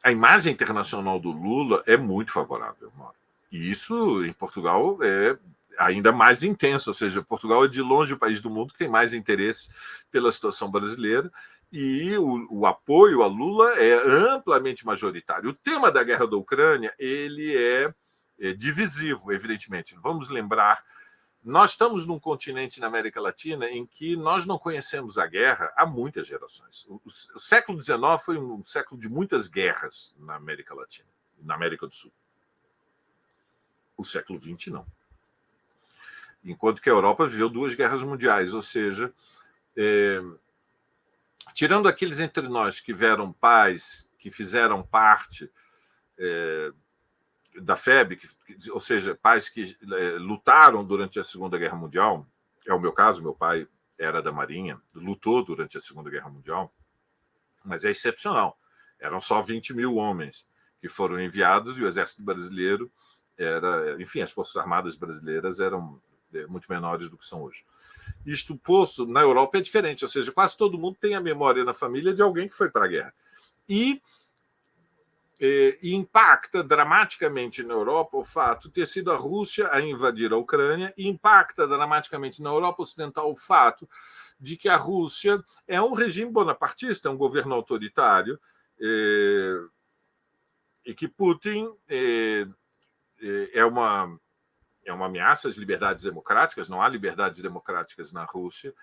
A imagem internacional do Lula é muito favorável, Mauro. E isso, em Portugal, é ainda mais intenso, ou seja, Portugal é de longe o país do mundo que tem mais interesse pela situação brasileira e o apoio a Lula é amplamente majoritário. O tema da guerra da Ucrânia ele é divisivo, evidentemente. Vamos lembrar, nós estamos num continente na América Latina em que nós não conhecemos a guerra há muitas gerações. O século XIX foi um século de muitas guerras na América Latina, na América do Sul. O século XX não. Enquanto que a Europa viveu 2 guerras mundiais, ou seja, tirando aqueles entre nós que tiveram pais, que fizeram parte da FEB, ou seja, pais que lutaram durante a Segunda Guerra Mundial, é o meu caso, meu pai era da Marinha, lutou durante a Segunda Guerra Mundial, mas é excepcional. Eram só 20 mil homens que foram enviados e o Exército Brasileiro enfim, as Forças Armadas brasileiras eram muito menores do que são hoje. Isto posto, na Europa é diferente, ou seja, quase todo mundo tem a memória na família de alguém que foi para a guerra. E impacta dramaticamente na Europa o fato de ter sido a Rússia a invadir a Ucrânia, e impacta dramaticamente na Europa Ocidental o fato de que a Rússia é um regime bonapartista, é um governo autoritário, e que Putin é uma ameaça às liberdades democráticas, não há liberdades democráticas na Rússia,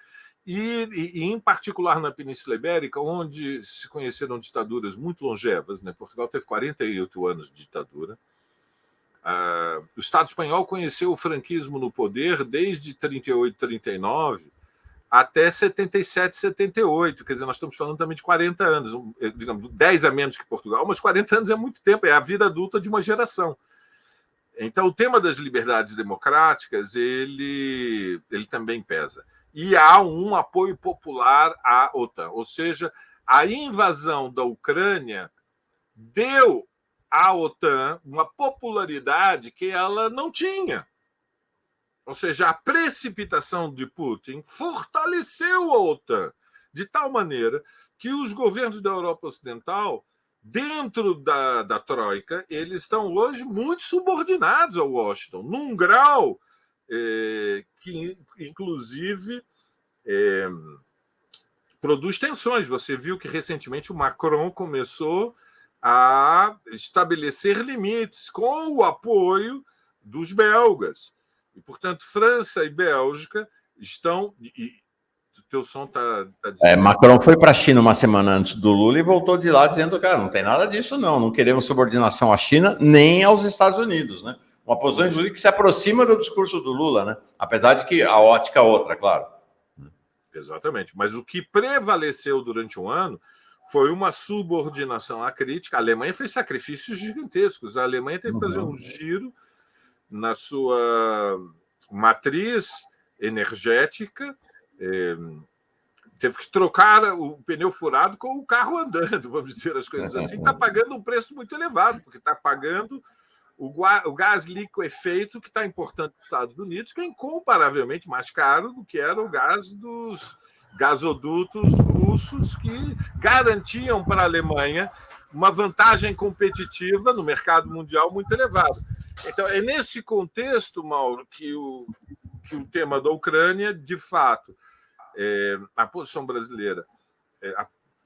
e em particular na Península Ibérica, onde se conheceram ditaduras muito longevas, né? Portugal teve 48 anos de ditadura, O Estado espanhol conheceu o franquismo no poder desde 38, 39 até 77, 78. Quer dizer, nós estamos falando também de 40 anos, digamos, 10 a menos que Portugal, mas 40 anos é muito tempo, é a vida adulta de uma geração. Então, o tema das liberdades democráticas, ele também pesa. E há um apoio popular à OTAN, ou seja, a invasão da Ucrânia deu à OTAN uma popularidade que ela não tinha. Ou seja, a precipitação de Putin fortaleceu a OTAN de tal maneira que os governos da Europa Ocidental, dentro da Troika, eles estão hoje muito subordinados ao Washington, num grau que, inclusive, produz tensões. Você viu que, recentemente, o Macron começou a estabelecer limites com o apoio dos belgas. E, portanto, França e Bélgica estão... O teu som está dizendo... Macron foi para a China uma semana antes do Lula e voltou de lá dizendo, cara, não tem nada disso, não queremos subordinação à China nem aos Estados Unidos, né? Uma posição, inclusive, que se aproxima do discurso do Lula, né? Apesar de que a ótica é outra, claro. Exatamente. Mas o que prevaleceu durante um ano foi uma subordinação à crítica. A Alemanha fez sacrifícios gigantescos. A Alemanha teve que fazer um giro na sua matriz energética, teve que trocar o pneu furado com o carro andando, vamos dizer as coisas assim. Está pagando um preço muito elevado, porque está pagando o gás liquefeito que está importando nos Estados Unidos, que é incomparavelmente mais caro do que era o gás dos gasodutos russos, que garantiam para a Alemanha uma vantagem competitiva no mercado mundial muito elevada. Então, é nesse contexto, Mauro, que o tema da Ucrânia, de fato, a posição brasileira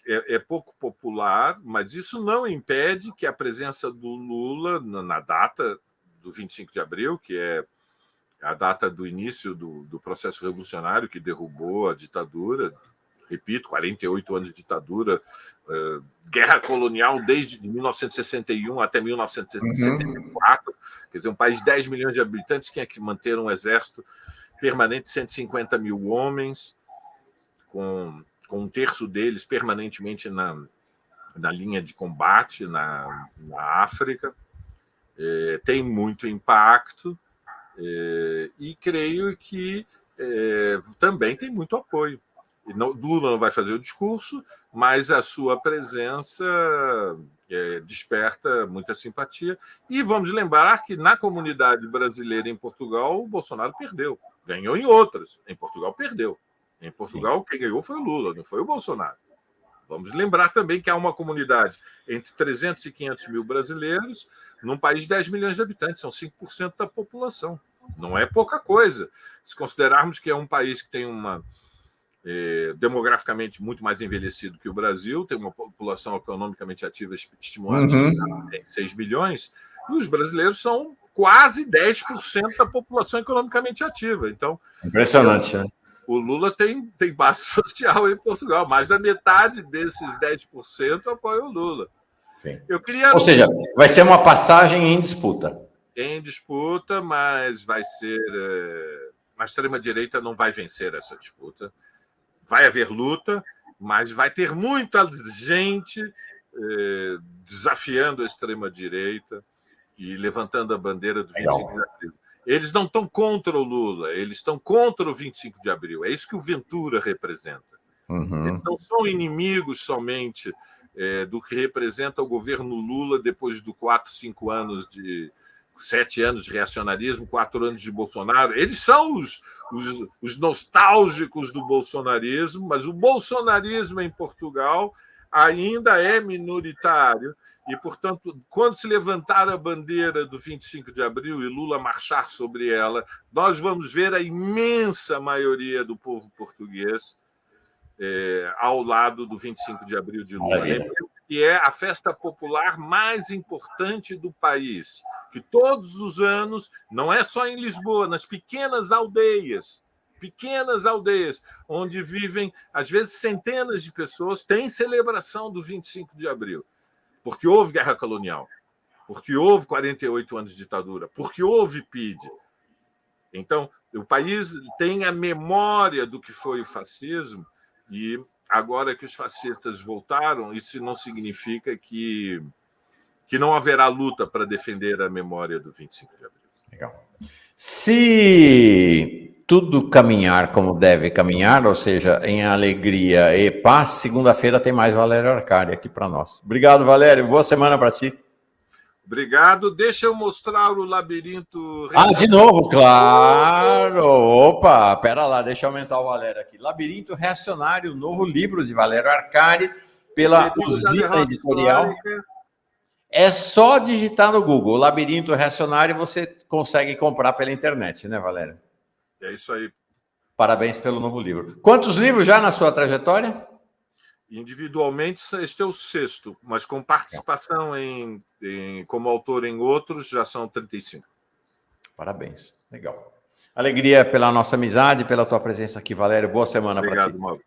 é pouco popular, mas isso não impede que a presença do Lula na data do 25 de abril, que é a data do início do processo revolucionário que derrubou a ditadura, repito, 48 anos de ditadura, guerra colonial desde 1961 até 1974, quer dizer, um país de 10 milhões de habitantes que tinha que manter um exército permanente de 150 mil homens, com um terço deles permanentemente na linha de combate na África. Tem muito impacto e creio que também tem muito apoio. Lula não vai fazer o discurso, mas a sua presença desperta muita simpatia. E vamos lembrar que na comunidade brasileira em Portugal, o Bolsonaro perdeu. Ganhou em outras. Em Portugal, perdeu. Em Portugal, quem ganhou foi o Lula, não foi o Bolsonaro. Vamos lembrar também que há uma comunidade entre 300 e 500 mil brasileiros num país de 10 milhões de habitantes, são 5% da população. Não é pouca coisa. Se considerarmos que é um país que tem demograficamente muito mais envelhecido que o Brasil, tem uma população economicamente ativa estimulada em 6 milhões, e os brasileiros são quase 10% da população economicamente ativa. Então, impressionante, né? O Lula tem base social em Portugal. Mais da metade desses 10% apoia o Lula. Sim. Ou seja, vai ser uma passagem em disputa. Em disputa, mas vai ser... A extrema-direita não vai vencer essa disputa. Vai haver luta, mas vai ter muita gente desafiando a extrema-direita e levantando a bandeira do 25 de abril. Eles não estão contra o Lula, eles estão contra o 25 de abril. É isso que o Ventura representa. Eles não são inimigos somente do que representa o governo Lula depois de 7 anos de reacionarismo, 4 anos de Bolsonaro. Eles são os nostálgicos do bolsonarismo, mas o bolsonarismo em Portugal ainda é minoritário. E, portanto, quando se levantar a bandeira do 25 de abril e Lula marchar sobre ela, nós vamos ver a imensa maioria do povo português ao lado do 25 de abril de Lula. Lembremos que é a festa popular mais importante do país, que todos os anos, não é só em Lisboa, nas pequenas aldeias, onde vivem, às vezes, centenas de pessoas, tem celebração do 25 de abril. Porque houve guerra colonial. porque houve 48 anos de ditadura, porque houve PIDE. Então, o país tem a memória do que foi o fascismo, e agora que os fascistas voltaram, isso não significa que não haverá luta para defender a memória do 25 de abril. Legal. Se tudo caminhar como deve caminhar, ou seja, em alegria e paz, segunda-feira tem mais Valério Arcari aqui para nós. Obrigado, Valério. Boa semana para ti. Obrigado. Deixa eu mostrar o labirinto. De novo, claro. Opa, pera lá, deixa eu aumentar o Valério aqui. Labirinto Reacionário, novo livro de Valério Arcari, pela Usina Editorial. É só digitar no Google, Labirinto Reacionário, você consegue comprar pela internet, né, Valério? É isso aí. Parabéns pelo novo livro. Quantos livros já na sua trajetória? Individualmente, este é o 6º, mas com participação como autor em outros, já são 35. Parabéns, legal. Alegria pela nossa amizade, pela tua presença aqui, Valério. Boa semana para ti. Obrigado, Mauro.